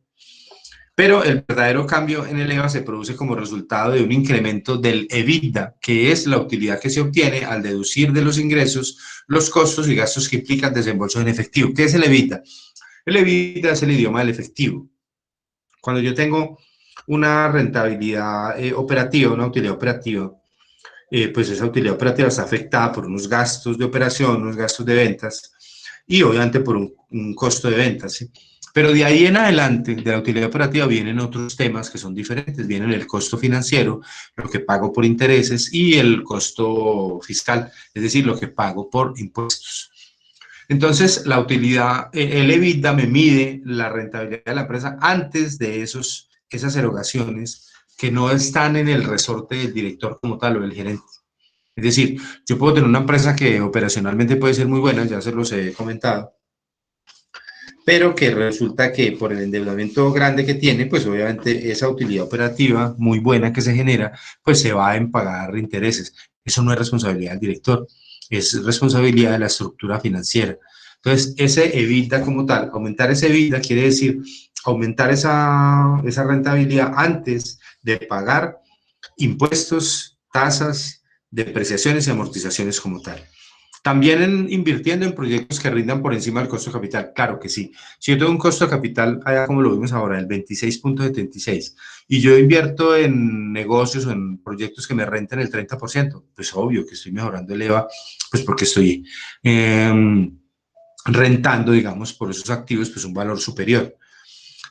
Pero el verdadero cambio en el EVA se produce como resultado de un incremento del EBITDA, que es la utilidad que se obtiene al deducir de los ingresos los costos y gastos que implican desembolso en efectivo. ¿Qué es el EBITDA? El EBITDA es el idioma del efectivo. Cuando yo tengo una rentabilidad operativa, una utilidad operativa, pues esa utilidad operativa está afectada por unos gastos de operación, unos gastos de ventas y obviamente por un costo de ventas, ¿sí? Pero de ahí en adelante, de la utilidad operativa, vienen otros temas que son diferentes. Vienen el costo financiero, lo que pago por intereses, y el costo fiscal, es decir, lo que pago por impuestos. Entonces, la utilidad, el EBITDA me mide la rentabilidad de la empresa antes de esas erogaciones que no están en el resorte del director como tal o del gerente. Es decir, yo puedo tener una empresa que operacionalmente puede ser muy buena, ya se los he comentado, pero que resulta que por el endeudamiento grande que tiene, pues obviamente esa utilidad operativa muy buena que se genera, pues se va en pagar intereses. Eso no es responsabilidad del director, es responsabilidad de la estructura financiera. Entonces, ese EBITDA como tal, aumentar ese EBITDA quiere decir aumentar esa rentabilidad antes de pagar impuestos, tasas, depreciaciones y amortizaciones como tal. También invirtiendo en proyectos que rindan por encima del costo de capital, claro que sí. Si yo tengo un costo de capital, allá como lo vimos ahora, el 26.76, y yo invierto en negocios o en proyectos que me renten el 30%, pues obvio que estoy mejorando el EVA, pues porque estoy rentando, digamos, por esos activos, pues un valor superior.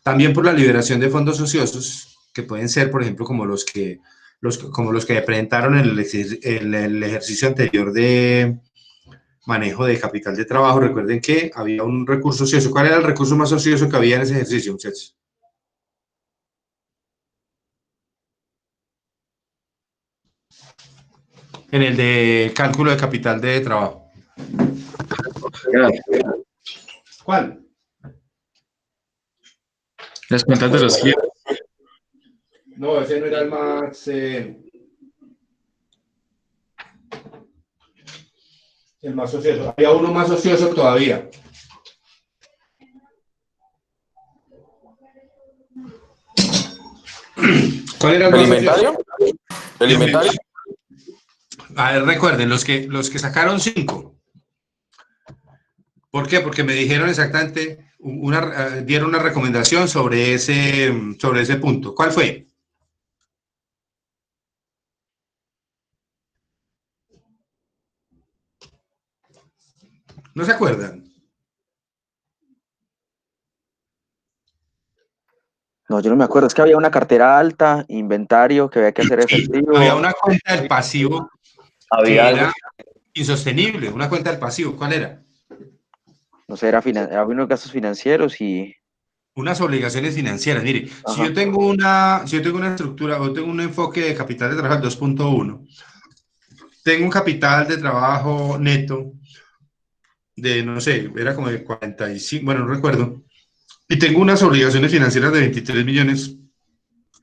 También por la liberación de fondos ociosos, que pueden ser, por ejemplo, como los que como los que presentaron en el ejercicio anterior de manejo de capital de trabajo. Recuerden que había un recurso ocioso. ¿Cuál era el recurso más ocioso que había en ese ejercicio, muchachos? En el de cálculo de capital de trabajo. ¿Cuál? Las cuentas de los giros. No, ese no era el más... el más ocioso. Había uno más ocioso todavía. ¿Cuál era el más ¿Inventario? ocioso? ¿El inventario? A ver, recuerden, los que sacaron 5. ¿Por qué? Porque me dijeron exactamente, dieron una recomendación sobre ese punto. ¿Cuál fue? ¿No se acuerdan? No, yo no me acuerdo. Es que había una cartera alta, inventario, que había que hacer efectivo. Había una cuenta del pasivo que Había algo. era insostenible. Una cuenta del pasivo. ¿Cuál era? No sé, había unos gastos financieros y... Unas obligaciones financieras. Mire, Ajá. si yo tengo una estructura o tengo un enfoque de capital de trabajo 2.1, tengo un capital de trabajo neto de, no sé, era como de 45, bueno, no recuerdo, y tengo unas obligaciones financieras de 23 millones.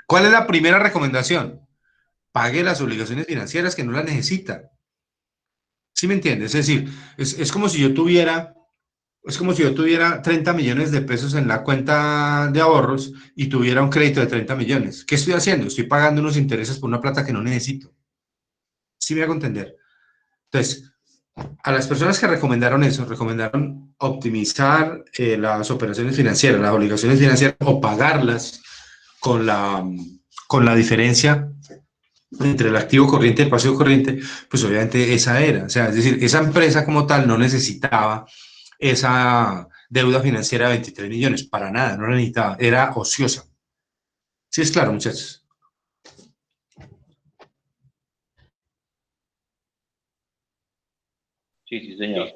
¿Cuál es la primera recomendación? Pague las obligaciones financieras que no las necesita. ¿Sí me entiendes? Es decir, es como si yo tuviera 30 millones de pesos en la cuenta de ahorros y tuviera un crédito de 30 millones. ¿Qué estoy haciendo? Estoy pagando unos intereses por una plata que no necesito. ¿Sí me hago entender? Entonces, a las personas que recomendaron eso, recomendaron optimizar las operaciones financieras, las obligaciones financieras, o pagarlas con la diferencia entre el activo corriente y el pasivo corriente. Pues obviamente esa era, o sea, es decir, esa empresa como tal no necesitaba esa deuda financiera de 23 millones, para nada, no la necesitaba, era ociosa. Sí, es claro, muchachos. Sí, sí, señor.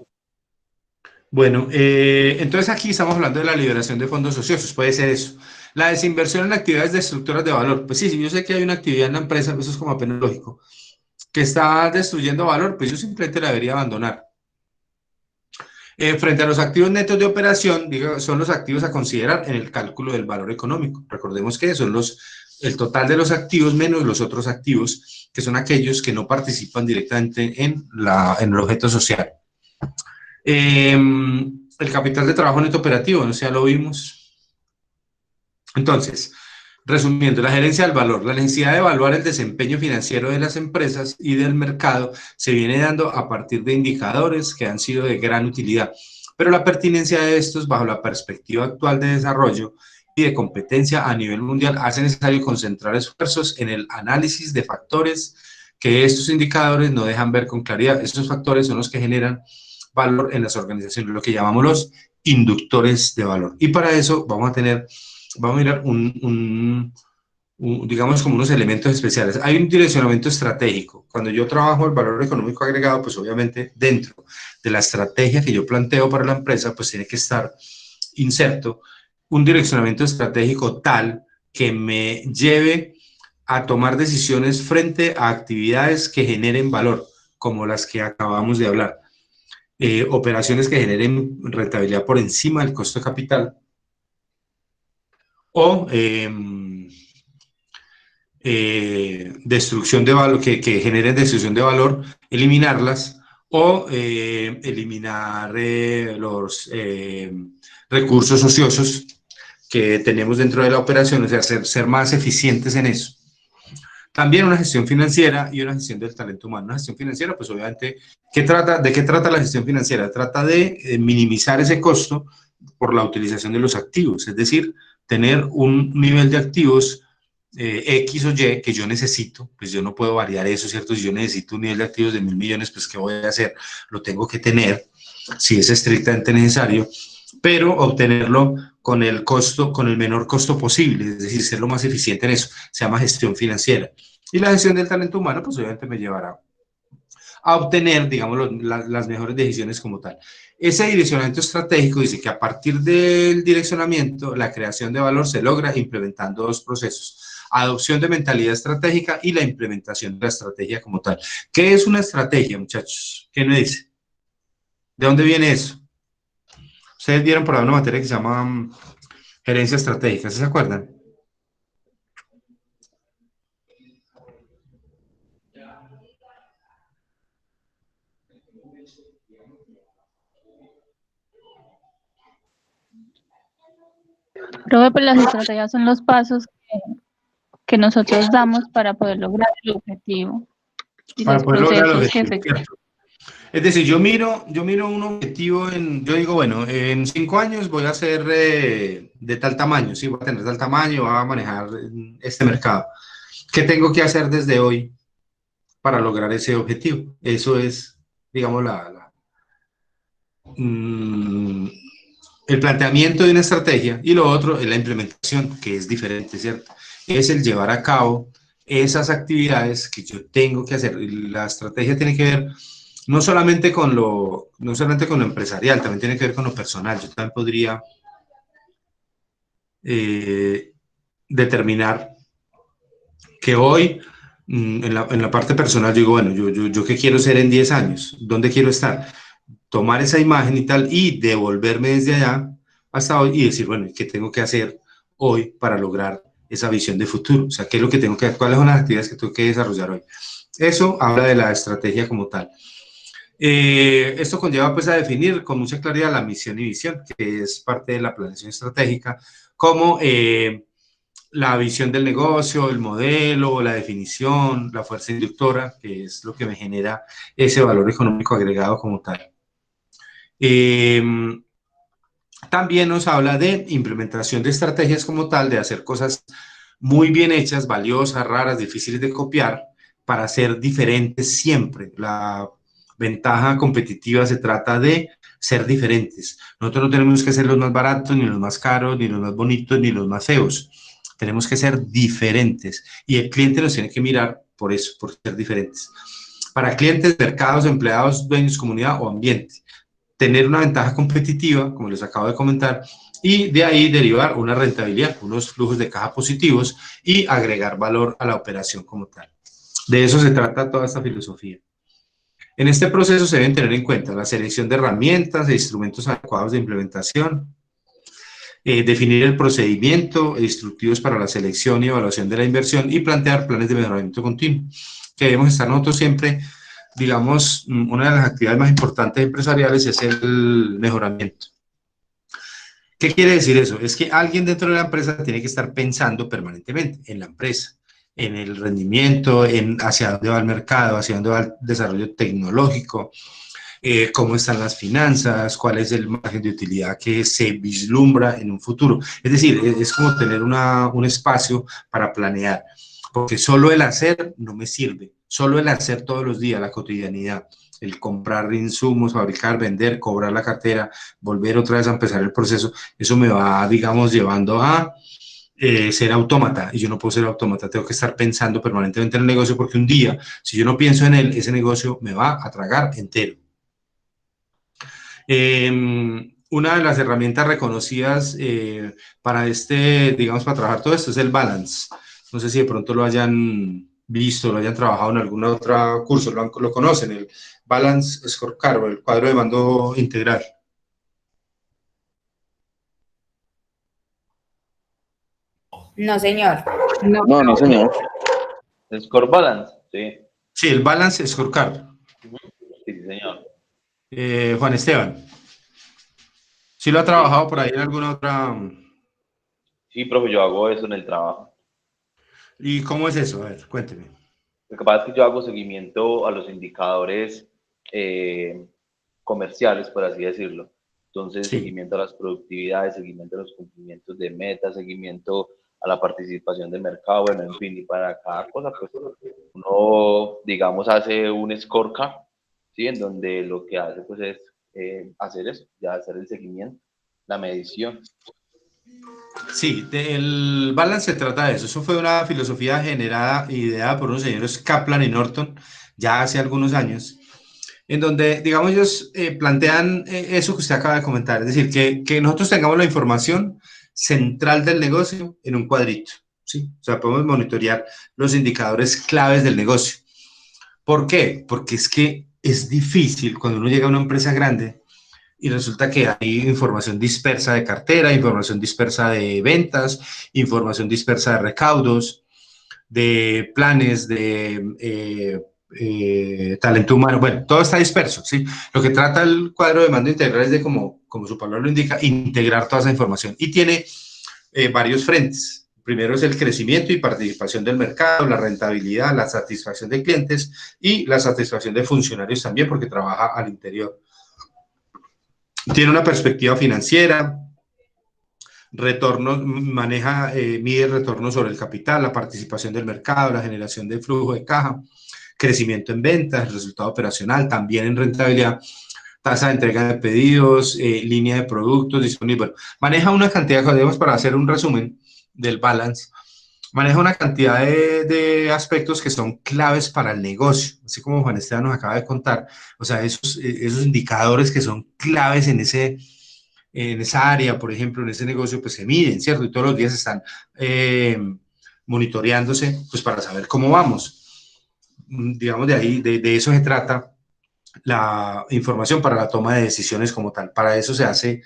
Bueno, entonces aquí estamos hablando de la liberación de fondos ociosos, puede ser eso. La desinversión en actividades destructoras de valor. Pues sí, yo sé que hay una actividad en la empresa, eso es como apenas lógico, que está destruyendo valor, pues yo simplemente la debería abandonar. Frente a los activos netos de operación, son los activos a considerar en el cálculo del valor económico. Recordemos que son el total de los activos menos los otros activos, que son aquellos que no participan directamente en el objeto social. El capital de trabajo neto operativo, no sé, ya lo vimos. Entonces, resumiendo, la gerencia del valor, la necesidad de evaluar el desempeño financiero de las empresas y del mercado se viene dando a partir de indicadores que han sido de gran utilidad, pero la pertinencia de estos bajo la perspectiva actual de desarrollo y de competencia a nivel mundial hace necesario concentrar esfuerzos en el análisis de factores que estos indicadores no dejan ver con claridad. Estos factores son los que generan valor en las organizaciones, lo que llamamos los inductores de valor. Y para eso vamos a mirar digamos, como unos elementos especiales. Hay un direccionamiento estratégico. Cuando yo trabajo el valor económico agregado, pues obviamente dentro de la estrategia que yo planteo para la empresa, pues tiene que estar inserto un direccionamiento estratégico tal que me lleve a tomar decisiones frente a actividades que generen valor, como las que acabamos de hablar. Operaciones que generen rentabilidad por encima del costo de capital, o destrucción de valor, que generen destrucción de valor, eliminarlas, o eliminar los recursos ociosos que tenemos dentro de la operación, o sea, ser más eficientes en eso. También una gestión financiera y una gestión del talento humano. Una gestión financiera, pues obviamente, ¿de qué trata la gestión financiera? Trata de minimizar ese costo por la utilización de los activos, es decir, tener un nivel de activos X o Y que yo necesito, pues yo no puedo variar eso, ¿cierto? Si yo necesito un nivel de activos de 1.000 millones, pues ¿qué voy a hacer? Lo tengo que tener, si es estrictamente necesario, pero obtenerlo con el menor costo posible, es decir, ser lo más eficiente en eso, se llama gestión financiera. Y la gestión del talento humano, pues obviamente me llevará a obtener, digamos, las mejores decisiones como tal. Ese direccionamiento estratégico dice que a partir del direccionamiento, la creación de valor se logra implementando dos procesos: adopción de mentalidad estratégica y la implementación de la estrategia como tal. ¿Qué es una estrategia, muchachos? ¿Qué me dice? ¿De dónde viene eso? Ustedes vieron por ahí una materia que se llama gerencia estratégica, ¿sí se acuerdan? Profe, pues las estrategias son los pasos que nosotros damos para poder lograr el objetivo y Para los poder lograr el procesos que objetivo, efectuamos. ¿cierto? Es decir, yo miro un objetivo yo digo, bueno, en 5 años voy a ser de tal tamaño, sí, voy a tener tal tamaño, voy a manejar este mercado. ¿Qué tengo que hacer desde hoy para lograr ese objetivo? Eso es, digamos, mm, el planteamiento de una estrategia, y lo otro es la implementación, que es diferente, ¿cierto? Es el llevar a cabo esas actividades que yo tengo que hacer. La estrategia tiene que ver no solamente con lo empresarial, también tiene que ver con lo personal. Yo también podría determinar que hoy, en la parte personal, yo digo, bueno, yo qué quiero ser en 10 años, ¿dónde quiero estar? Tomar esa imagen y tal, y devolverme desde allá hasta hoy y decir, bueno, ¿qué tengo que hacer hoy para lograr esa visión de futuro? O sea, ¿qué es lo que tengo que hacer? ¿Cuáles son las actividades que tengo que desarrollar hoy? Eso habla de la estrategia como tal. Esto conlleva pues a definir con mucha claridad la misión y visión, que es parte de la planeación estratégica, como la visión del negocio, el modelo, la definición, la fuerza inductora, que es lo que me genera ese valor económico agregado como tal. También nos habla de implementación de estrategias como tal, de hacer cosas muy bien hechas, valiosas, raras, difíciles de copiar, para ser diferentes siempre. La ventaja competitiva se trata de ser diferentes. Nosotros no tenemos que ser los más baratos, ni los más caros, ni los más bonitos, ni los más feos. Tenemos que ser diferentes y el cliente nos tiene que mirar por eso, por ser diferentes. Para clientes, mercados, empleados, dueños, comunidad o ambiente. Tener una ventaja competitiva, como les acabo de comentar, y de ahí derivar una rentabilidad, unos flujos de caja positivos y agregar valor a la operación como tal. De eso se trata toda esta filosofía. En este proceso se deben tener en cuenta la selección de herramientas e instrumentos adecuados de implementación, definir el procedimiento e instructivos para la selección y evaluación de la inversión y plantear planes de mejoramiento continuo, que debemos estar nosotros siempre, digamos, una de las actividades más importantes empresariales es el mejoramiento. ¿Qué quiere decir eso? Es que alguien dentro de la empresa tiene que estar pensando permanentemente en la empresa, en el rendimiento, en hacia dónde va el mercado, hacia dónde va el desarrollo tecnológico, cómo están las finanzas, cuál es el margen de utilidad que se vislumbra en un futuro. Es decir, es como tener un espacio para planear, porque solo el hacer no me sirve, solo el hacer todos los días, la cotidianidad, el comprar insumos, fabricar, vender, cobrar la cartera, volver otra vez a empezar el proceso, eso me va, digamos, llevando a ser autómata, y yo no puedo ser autómata, tengo que estar pensando permanentemente en el negocio, porque un día, si yo no pienso en él, ese negocio me va a tragar entero. Una de las herramientas reconocidas para digamos, para trabajar todo esto es el balance. No sé si de pronto lo hayan visto, lo hayan trabajado en algún otro curso, lo conocen, el Balance Scorecard, o el cuadro de mando integral. No, señor. No, señor. Score Balance, sí. Sí, el Balance Scorecard. Sí, señor. Juan Esteban. ¿Sí lo ha trabajado por ahí en alguna otra? Sí, profe, yo hago eso en el trabajo. ¿Y cómo es eso? A ver, cuénteme. Lo que pasa es que yo hago seguimiento a los indicadores comerciales, por así decirlo. Entonces, Sí. seguimiento a las productividades, seguimiento a los cumplimientos de metas, seguimiento a la participación de mercado, bueno, en fin, y para cada cosa, pues uno, digamos, hace un scorecard, ¿sí? En donde lo que hace, pues, es hacer eso, ya hacer el seguimiento, la medición. Sí, el balance se trata de eso. Eso fue una filosofía generada, ideada por unos señores Kaplan y Norton ya hace algunos años, en donde, digamos, ellos plantean eso que usted acaba de comentar, es decir, que nosotros tengamos la información central del negocio en un cuadrito, ¿sí? O sea, podemos monitorear los indicadores claves del negocio. ¿Por qué? Porque es que es difícil cuando uno llega a una empresa grande y resulta que hay información dispersa de cartera, información dispersa de ventas, información dispersa de recaudos, de planes, de talento humano, bueno, todo está disperso, ¿sí? Lo que trata el cuadro de mando integral es de, como su palabra lo indica, integrar toda esa información y tiene varios frentes. Primero es el crecimiento y participación del mercado, la rentabilidad, la satisfacción de clientes y la satisfacción de funcionarios también, porque trabaja al interior. Tiene una perspectiva financiera, retornos, maneja, mide el retorno sobre el capital, la participación del mercado, la generación de flujo de caja, crecimiento en ventas, resultado operacional, también en rentabilidad, tasa de entrega de pedidos, línea de productos disponibles. Bueno, maneja una cantidad de cosas, para hacer un resumen del balance, maneja una cantidad de aspectos que son claves para el negocio, así como Juan Esteban nos acaba de contar, o sea, esos indicadores que son claves en esa área, por ejemplo, en ese negocio, pues se miden, ¿cierto? Y todos los días están monitoreándose, pues para saber cómo vamos. Digamos, de ahí, de eso se trata la información para la toma de decisiones como tal. Para eso se hace,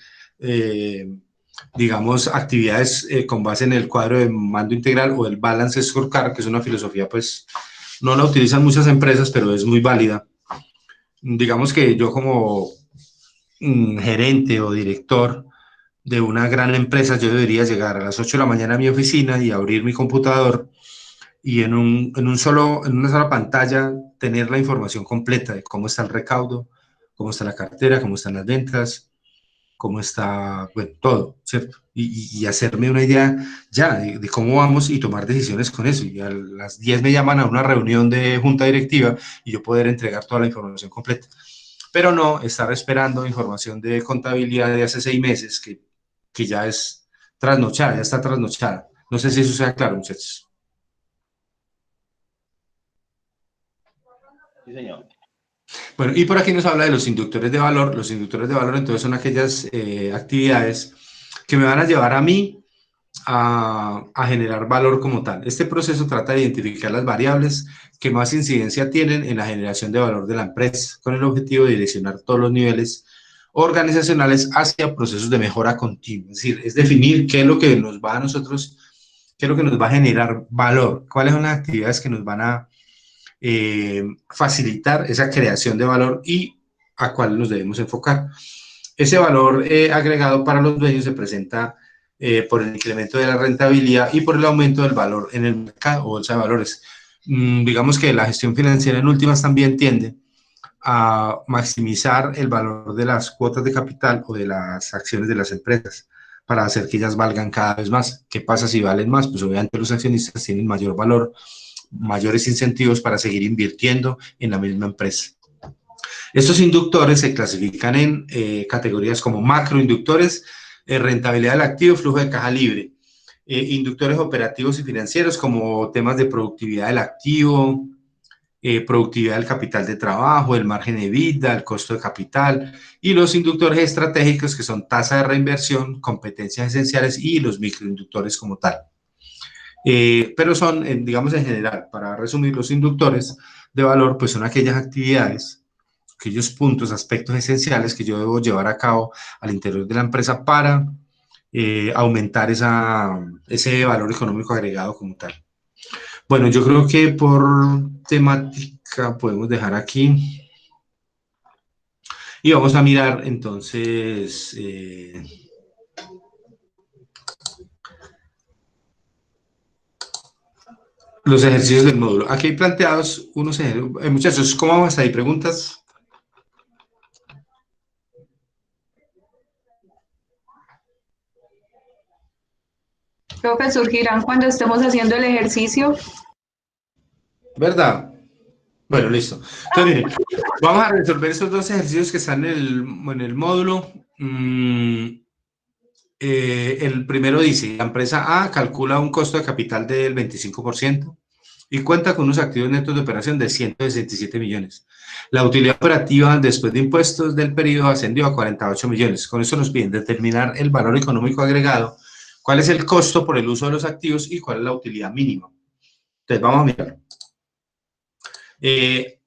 digamos, actividades con base en el cuadro de mando integral o el Balance Scorecard, que es una filosofía, pues, no la utilizan muchas empresas, pero es muy válida. Digamos que yo como gerente o director de una gran empresa, yo debería llegar a las 8 de la mañana a mi oficina y abrir mi computador y en una sola pantalla tener la información completa de cómo está el recaudo, cómo está la cartera, cómo están las ventas, cómo está, bueno, todo, ¿cierto? Y hacerme una idea ya de cómo vamos y tomar decisiones con eso. Y a las 10 me llaman a una reunión de junta directiva y yo poder entregar toda la información completa. Pero no estar esperando información de contabilidad de hace 6 meses que ya es trasnochada, ya está trasnochada. No sé si eso sea claro, muchachos. Sí, señor. Bueno, y por aquí nos habla de los inductores de valor. Los inductores de valor, entonces, son aquellas actividades que me van a llevar a mí a generar valor como tal. Este proceso trata de identificar las variables que más incidencia tienen en la generación de valor de la empresa, con el objetivo de direccionar todos los niveles organizacionales hacia procesos de mejora continua. Es decir, es definir qué es lo que nos va a nosotros, qué es lo que nos va a generar valor, cuáles son las actividades que nos van a facilitar esa creación de valor y a cuál nos debemos enfocar. Ese valor agregado para los dueños se presenta por el incremento de la rentabilidad y por el aumento del valor en el mercado o bolsa de valores. Digamos que la gestión financiera en últimas también tiende a maximizar el valor de las cuotas de capital o de las acciones de las empresas para hacer que ellas valgan cada vez más. ¿Qué pasa si valen más? Pues obviamente los accionistas tienen mayor valor, mayores incentivos para seguir invirtiendo en la misma empresa. Estos inductores se clasifican en categorías como macroinductores, rentabilidad del activo, flujo de caja libre, inductores operativos y financieros como temas de productividad del activo, productividad del capital de trabajo, el margen de EBITDA, el costo de capital, y los inductores estratégicos que son tasa de reinversión, competencias esenciales y los microinductores como tal. Pero son, digamos en general, para resumir, los inductores de valor, pues son aquellas actividades, aquellos puntos, aspectos esenciales que yo debo llevar a cabo al interior de la empresa para aumentar ese valor económico agregado como tal. Bueno, yo creo que por temática podemos dejar aquí. Y vamos a mirar entonces los ejercicios del módulo. Aquí hay planteados unos ejercicios. Muchachos, ¿cómo vamos hasta ahí? ¿Preguntas? Creo que surgirán cuando estemos haciendo el ejercicio. ¿Verdad? Bueno, listo. Entonces, miren, vamos a resolver esos dos ejercicios que están en el módulo. el primero dice, la empresa A calcula un costo de capital del 25% y cuenta con unos activos netos de operación de 167 millones. La utilidad operativa después de impuestos del periodo ascendió a 48 millones. Con eso nos piden determinar el valor económico agregado, cuál es el costo por el uso de los activos y cuál es la utilidad mínima. Entonces, vamos a mirar.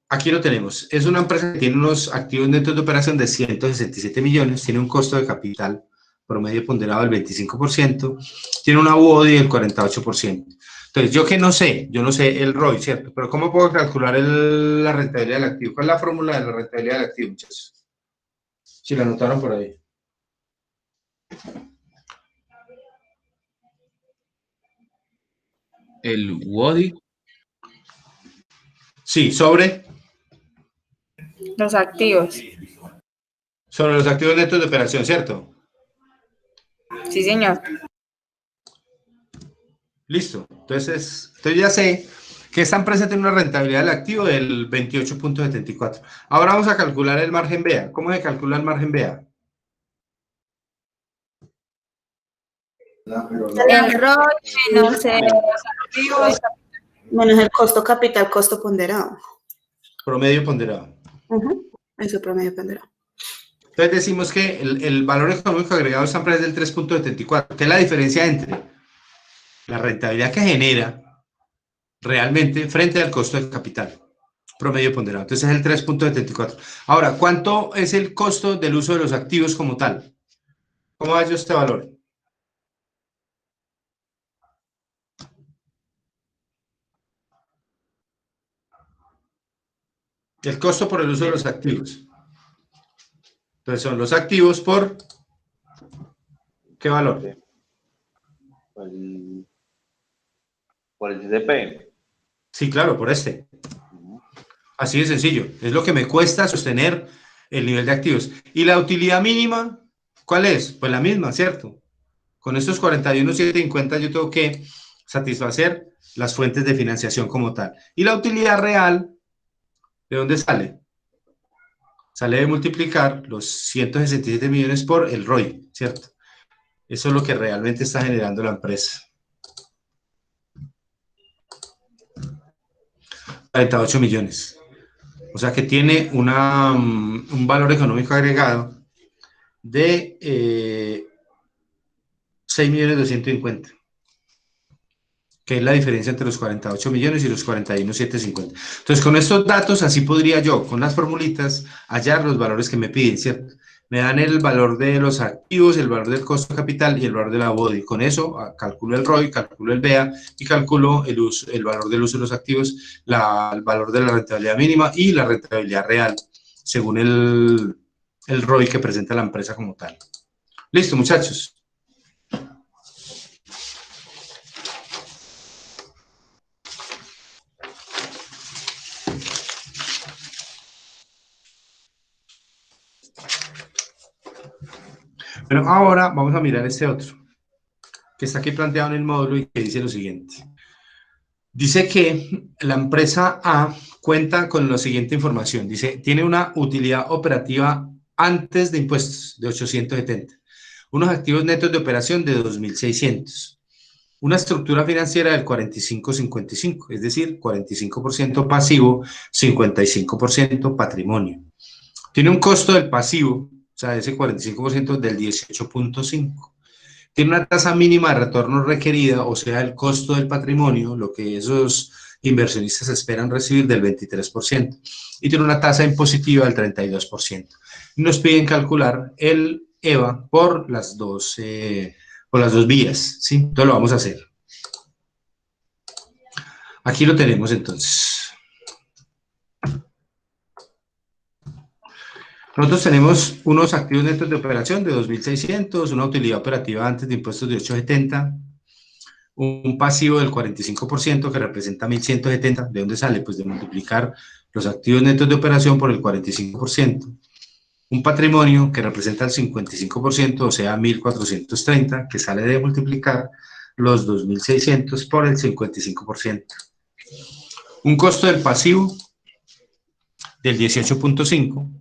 Aquí lo tenemos. Es una empresa que tiene unos activos netos de operación de 167 millones, tiene un costo de capital promedio ponderado del 25%, tiene una UODI del 48%. Entonces, yo no sé el ROI, ¿cierto? Pero ¿cómo puedo calcular la rentabilidad del activo? ¿Cuál es la fórmula de la rentabilidad del activo, muchachos? Si la anotaron por ahí. El WODI. Sí, sobre Los activos. los activos netos de operación, ¿cierto? Sí, señor. Listo. Entonces ya sé que esta empresa tiene una rentabilidad del activo del 28.74. Ahora vamos a calcular el margen BEA. ¿Cómo se calcula el margen BEA? El ROI menos los activos. Menos el costo capital, costo ponderado. Promedio ponderado. Eso, promedio ponderado. Entonces decimos que el valor económico agregado de esta empresa es del 3.74, que es la diferencia entre la rentabilidad que genera realmente frente al costo del capital. Promedio ponderado. Entonces es el 3.74. Ahora, ¿cuánto es el costo del uso de los activos como tal? ¿Cómo hallo este valor? El costo por el uso de los activos. Entonces son los activos por ¿qué valor? Por el CCP. Sí, claro, por este. Así de sencillo. Es lo que me cuesta sostener el nivel de activos. ¿Y la utilidad mínima? ¿Cuál es? Pues la misma, ¿cierto? Con estos 41.750 yo tengo que satisfacer las fuentes de financiación como tal. ¿Y la utilidad real? ¿De dónde sale? Sale de multiplicar los 167 millones por el ROI, ¿cierto? Eso es lo que realmente está generando la empresa. 48 millones. O sea que tiene un valor económico agregado de 6.250.000, que es la diferencia entre los 48 millones y los 41.750. Entonces, con estos datos, así podría yo, con las formulitas, hallar los valores que me piden, ¿cierto? Me dan el valor de los activos, el valor del costo capital y el valor de la BODI. Con eso calculo el ROI, calculo el BEA y calculo el valor del uso de los activos, el valor de la rentabilidad mínima y la rentabilidad real, según el ROI que presenta la empresa como tal. Listo, muchachos. Pero ahora vamos a mirar este otro, que está aquí planteado en el módulo y que dice lo siguiente. Dice que la empresa A cuenta con la siguiente información. Dice, tiene una utilidad operativa antes de impuestos de 870, unos activos netos de operación de 2.600, una estructura financiera del 45-55, es decir, 45% pasivo, 55% patrimonio. Tiene un costo del pasivo, o sea, ese 45% del 18.5. Tiene una tasa mínima de retorno requerida, o sea, el costo del patrimonio, lo que esos inversionistas esperan recibir, del 23%. Y tiene una tasa impositiva del 32%. Nos piden calcular el EVA por las dos vías, ¿sí? Entonces lo vamos a hacer. Aquí lo tenemos entonces. Nosotros tenemos unos activos netos de operación de 2.600, una utilidad operativa antes de impuestos de 870, un pasivo del 45% que representa 1.170. ¿De dónde sale? Pues de multiplicar los activos netos de operación por el 45%. Un patrimonio que representa el 55%, o sea, 1.430, que sale de multiplicar los 2.600 por el 55%. Un costo del pasivo del 18.5.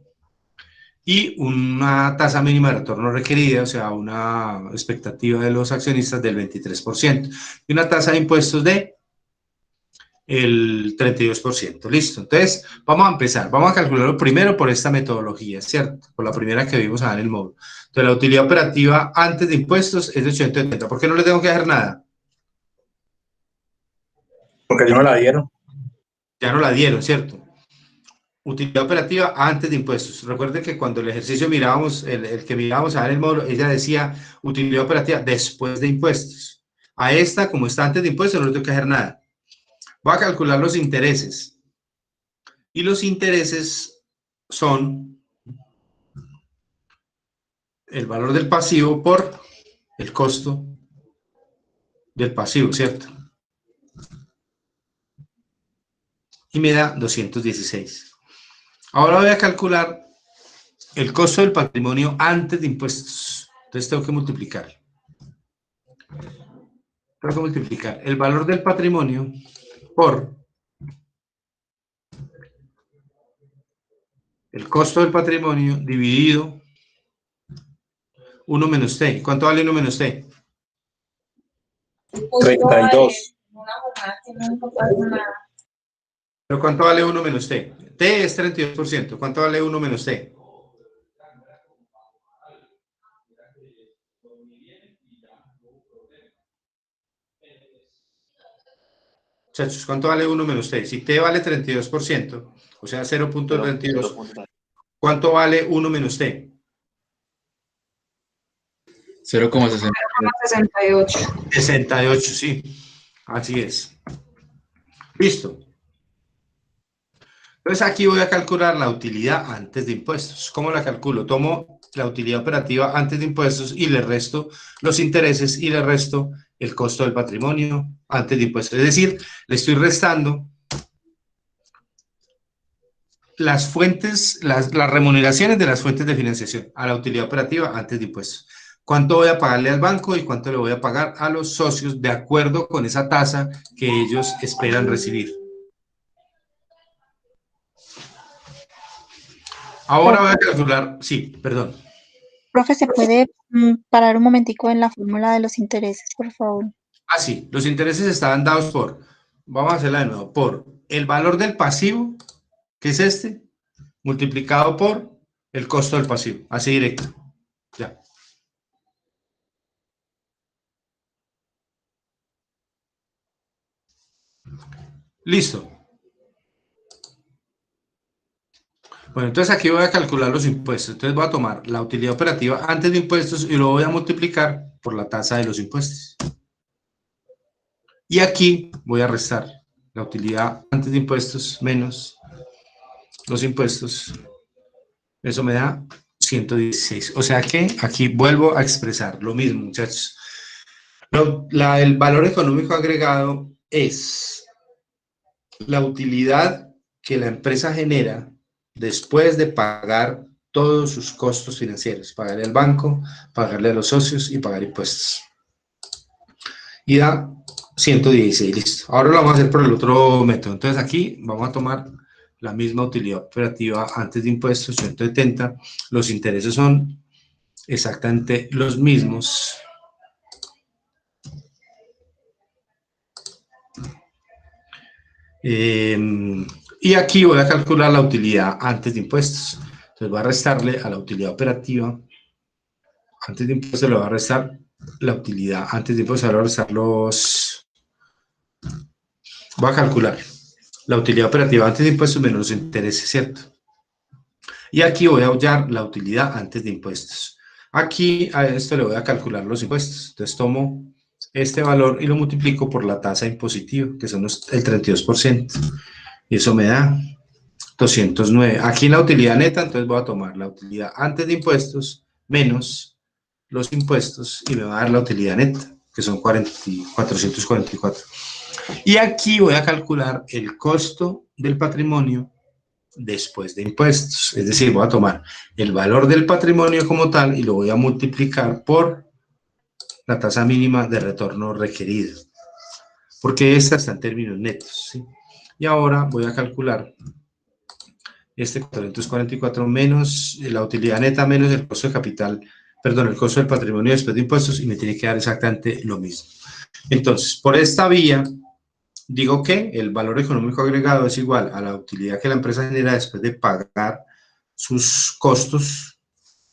y una tasa mínima de retorno requerida, o sea, una expectativa de los accionistas del 23%, y una tasa de impuestos de el 32%. Listo. Entonces, vamos a empezar. Vamos a calcularlo primero por esta metodología, ¿cierto? Por la primera que vimos en el módulo. Entonces, la utilidad operativa antes de impuestos es de 870. ¿Por qué no le tengo que hacer nada? Porque ya no la dieron. Ya no la dieron, ¿cierto? Utilidad operativa antes de impuestos. Recuerden que cuando el ejercicio mirábamos, el que mirábamos en el módulo, ella decía utilidad operativa después de impuestos. A esta, como está antes de impuestos, no le tengo que hacer nada. Voy a calcular los intereses. Y los intereses son el valor del pasivo por el costo del pasivo, ¿cierto? Y me da 216. Ahora voy a calcular el costo del patrimonio antes de impuestos. Entonces tengo que multiplicar. Tengo que multiplicar el valor del patrimonio por el costo del patrimonio dividido 1 menos T. ¿Cuánto vale 1 menos T? 32. ¿Pero cuánto vale 1 menos T? T es 32%. ¿Cuánto vale 1 menos T? Muchachos, ¿cuánto vale 1 menos T? Si T vale 32%, o sea, 0.32, ¿cuánto vale 1 menos T? 0,68. 68, sí. Así es. Listo. Entonces aquí voy a calcular la utilidad antes de impuestos. ¿Cómo la calculo? Tomo la utilidad operativa antes de impuestos y le resto los intereses y le resto el costo del patrimonio antes de impuestos. Es decir, le estoy restando las fuentes, las remuneraciones de las fuentes de financiación a la utilidad operativa antes de impuestos. ¿Cuánto voy a pagarle al banco y cuánto le voy a pagar a los socios de acuerdo con esa tasa que ellos esperan recibir? Ahora voy a calcular, sí, perdón. Profe, ¿se puede parar un momentico en la fórmula de los intereses, por favor? Ah, sí, los intereses estaban dados por, vamos a hacerla de nuevo, por el valor del pasivo, que es este, multiplicado por el costo del pasivo, así directo. Ya. Listo. Bueno, entonces aquí voy a calcular los impuestos. Entonces voy a tomar la utilidad operativa antes de impuestos y lo voy a multiplicar por la tasa de los impuestos. Y aquí voy a restar la utilidad antes de impuestos menos los impuestos. Eso me da 116. O sea que aquí vuelvo a expresar lo mismo, muchachos. El valor económico agregado es la utilidad que la empresa genera después de pagar todos sus costos financieros, pagarle al banco, pagarle a los socios y pagar impuestos. Y da 116, listo. Ahora lo vamos a hacer por el otro método. Entonces aquí vamos a tomar la misma utilidad operativa antes de impuestos, 170. Los intereses son exactamente los mismos. Y aquí voy a calcular la utilidad antes de impuestos. Entonces voy a restarle a la utilidad operativa antes de impuestos, le voy a restar la utilidad antes de impuestos, le voy a restar los... Voy a calcular la utilidad operativa antes de impuestos menos los intereses, ¿cierto? Y aquí voy a hallar la utilidad antes de impuestos. Aquí a esto le voy a calcular los impuestos. Entonces tomo este valor y lo multiplico por la tasa impositiva, que son el 32%. Y eso me da 209. Aquí en la utilidad neta, entonces voy a tomar la utilidad antes de impuestos menos los impuestos y me va a dar la utilidad neta, que son 444. Y aquí voy a calcular el costo del patrimonio después de impuestos. Es decir, voy a tomar el valor del patrimonio como tal y lo voy a multiplicar por la tasa mínima de retorno requerida, porque esta está en términos netos, ¿sí? Y ahora voy a calcular este 444 menos la utilidad neta menos el costo de capital, perdón, el costo del patrimonio después de impuestos, y me tiene que dar exactamente lo mismo. Entonces, por esta vía, digo que el valor económico agregado es igual a la utilidad que la empresa genera después de pagar sus costos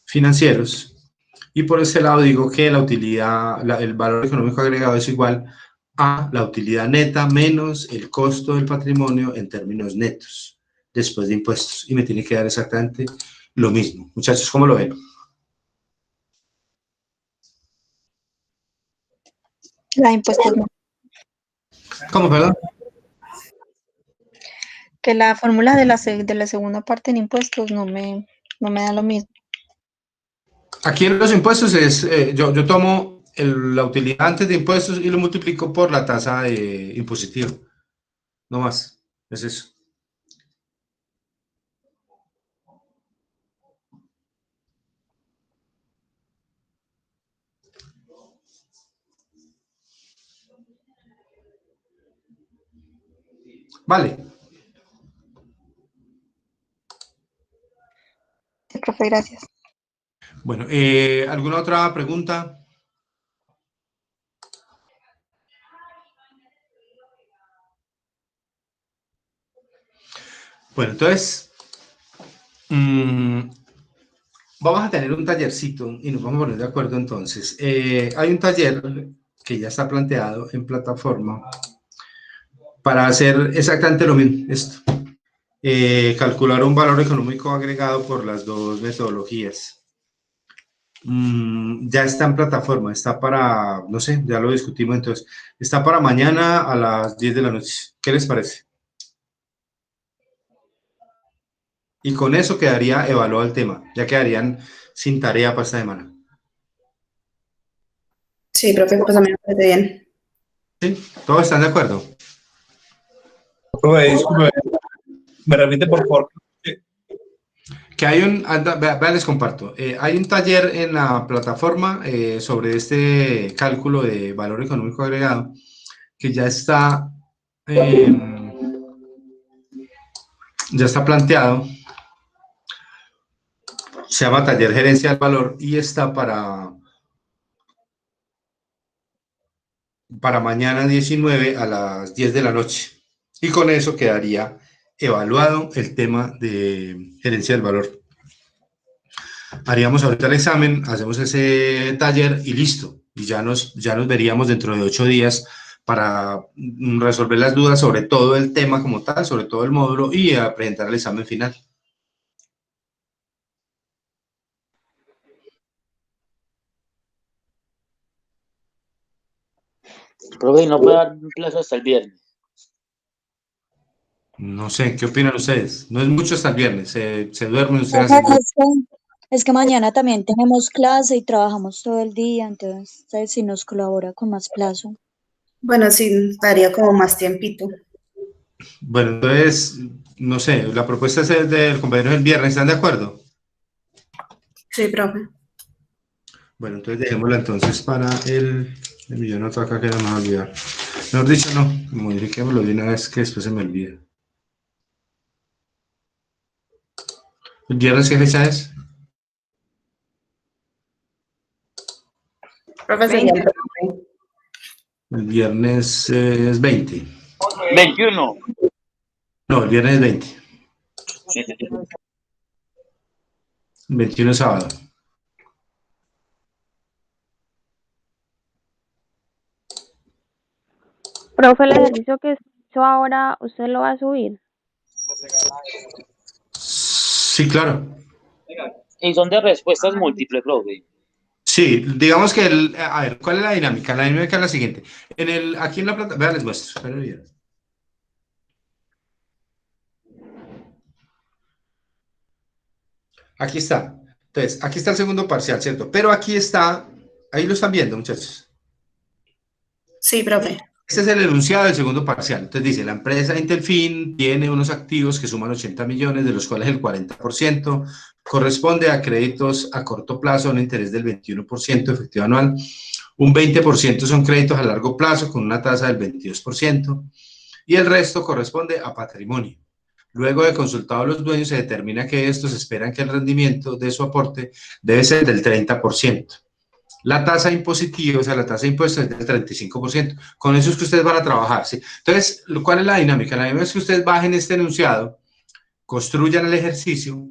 financieros, y por ese lado digo que la utilidad, el valor económico agregado es igual a la utilidad neta menos el costo del patrimonio en términos netos, después de impuestos, y me tiene que dar exactamente lo mismo. Muchachos, ¿cómo lo ven? La de impuestos no. ¿Cómo, perdón? Que la fórmula de la segunda parte en impuestos no me da lo mismo. Aquí en los impuestos es, yo tomo la utilidad antes de impuestos y lo multiplico por la tasa impositiva. No más, es eso. Vale. Sí, profe, gracias. Bueno, ¿alguna otra pregunta? Bueno, entonces, vamos a tener un tallercito y nos vamos a poner de acuerdo entonces. Hay un taller que ya está planteado en plataforma para hacer exactamente lo mismo, esto. Calcular un valor económico agregado por las dos metodologías. Ya está en plataforma, está para, no sé, ya lo discutimos entonces, está para mañana a las 10 de la noche. ¿Qué les parece? Y con eso quedaría evaluado el tema, ya quedarían sin tarea para esta semana. Sí, profe, pues a mí me parece bien. ¿Sí? ¿Todos están de acuerdo? Profe, disculpe, me repite por favor. Que hay un, vean, les comparto, hay un taller en la plataforma sobre este cálculo de valor económico agregado que ya está planteado, se llama Taller Gerencia del Valor y está para mañana 19 a las 10 de la noche. Y con eso quedaría evaluado el tema de gerencia del valor. Haríamos ahorita el examen, hacemos ese taller y listo. Y ya nos veríamos dentro de 8 días para resolver las dudas sobre todo el tema como tal, sobre todo el módulo y a presentar el examen final. Profe, ¿no puede dar un plazo hasta el viernes? No sé, ¿qué opinan ustedes? No es mucho hasta el viernes, se duermen ustedes. Es que mañana también tenemos clase y trabajamos todo el día, entonces si nos colabora con más plazo. Bueno, sí, daría como más tiempito. Bueno, entonces, no sé, la propuesta es del compañero del viernes, ¿están de acuerdo? Sí, profe. Bueno, entonces dejémosla entonces para el millón otro acá que no me va a olvidar. Mejor dicho, no, modifiquémoslo de una vez que después se me olvida. ¿El viernes qué fecha es? Profe, sería el El viernes es 20. 21. No, el viernes es 20. El 21 es sábado. Profe, el ejercicio que hizo ahora, ¿usted lo va a subir? Sí, claro. Y son de respuestas múltiples, profe. Sí, digamos que, a ver, ¿cuál es la dinámica? La dinámica es la siguiente. Aquí en la plataforma, vean, les muestro. Aquí está. Entonces, aquí está el segundo parcial, ¿cierto? Pero aquí está, ahí lo están viendo, muchachos. Sí, profe. Este es el enunciado del segundo parcial. Entonces dice, la empresa Intelfin tiene unos activos que suman 80 millones, de los cuales el 40% corresponde a créditos a corto plazo a un interés del 21% efectivo anual. Un 20% son créditos a largo plazo con una tasa del 22%. Y el resto corresponde a patrimonio. Luego de consultados los dueños, se determina que estos esperan que el rendimiento de su aporte debe ser del 30%. La tasa impositiva, o sea, la tasa de impuestos es del 35%. Con eso es que ustedes van a trabajar, ¿sí? Entonces, ¿cuál es la dinámica? La dinámica es que ustedes bajen este enunciado, construyan el ejercicio,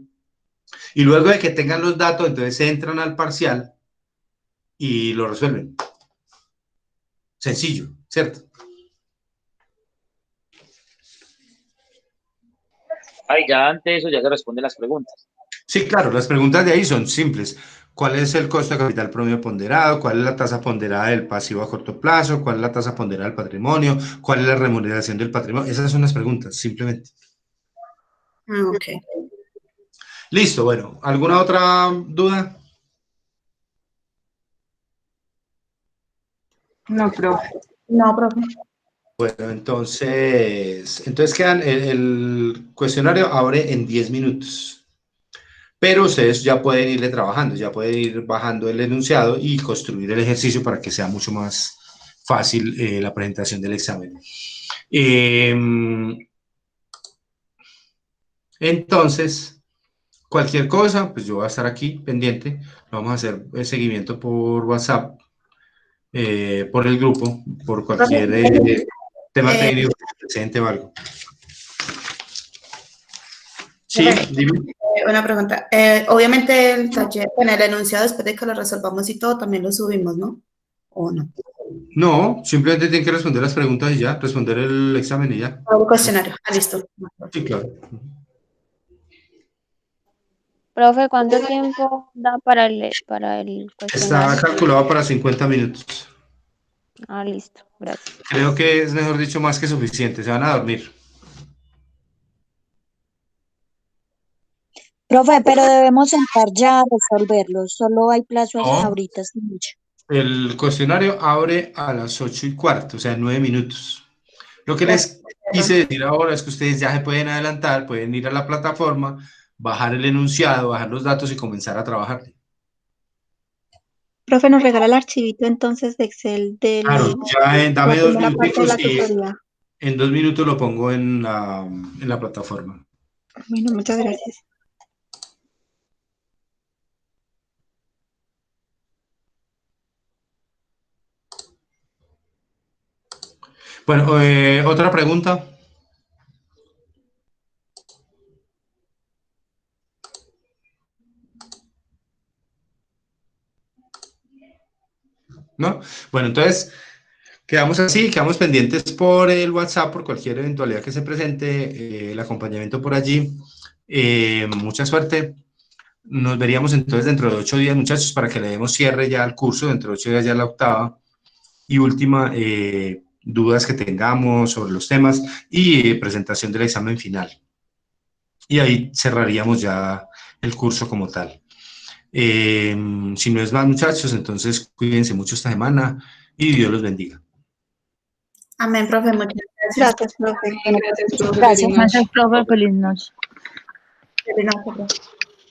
y luego de que tengan los datos, entonces entran al parcial y lo resuelven. Sencillo, ¿cierto? Ay, ya ante eso ya se responden las preguntas. Sí, claro, las preguntas de ahí son simples. ¿Cuál es el costo de capital promedio ponderado? ¿Cuál es la tasa ponderada del pasivo a corto plazo? ¿Cuál es la tasa ponderada del patrimonio? ¿Cuál es la remuneración del patrimonio? Esas son las preguntas, simplemente. Ok. Listo, bueno, ¿alguna otra duda? No, profe. No, profe. Bueno, entonces quedan, el cuestionario abre en 10 minutos, pero ustedes ya pueden irle trabajando, ya pueden ir bajando el enunciado y construir el ejercicio para que sea mucho más fácil la presentación del examen. Entonces, cualquier cosa, pues yo voy a estar aquí pendiente, vamos a hacer el seguimiento por WhatsApp, por el grupo, por cualquier tema técnico que presente o algo. Sí, dime. Una pregunta. Obviamente el taller, bueno, el enunciado después de que lo resolvamos y todo, también lo subimos, ¿no? ¿O no? No, simplemente tienen que responder las preguntas y ya, responder el examen y ya. El cuestionario. Ah, listo. Sí, claro. Profe, ¿cuánto tiempo da para el Está cuestionario? calculado para 50 minutos. Ah, listo, gracias. Creo que es, mejor dicho, más que suficiente. Se van a dormir. Profe, pero debemos entrar ya a resolverlo. Solo hay plazo hasta No, ahorita, esta noche. el cuestionario abre a las 8:15, o sea, en 9 minutos. Lo que les quise decir ahora es que ustedes ya se pueden adelantar, pueden ir a la plataforma, bajar el enunciado, bajar los datos y comenzar a trabajar. Profe, nos regala el archivito entonces de Excel Claro, de ya dame la 2 primera parte de minuticos la y tutoría. en 2 minutos lo pongo en la plataforma. Bueno, muchas gracias. Bueno, otra pregunta. ¿No? Bueno, entonces quedamos así, quedamos pendientes por el WhatsApp, por cualquier eventualidad que se presente, el acompañamiento por allí. Mucha suerte. Nos veríamos entonces dentro de 8 días, muchachos, para que le demos cierre ya al curso, dentro de 8 días ya la octava y última dudas que tengamos sobre los temas y presentación del examen final. Y ahí cerraríamos ya el curso como tal. Si no es más, muchachos, entonces cuídense mucho esta semana y Dios los bendiga. Amén, profe. Muchas gracias. Gracias, profe. Gracias, profe. Gracias. Gracias, profe. Feliz noche. Feliz noche, profe.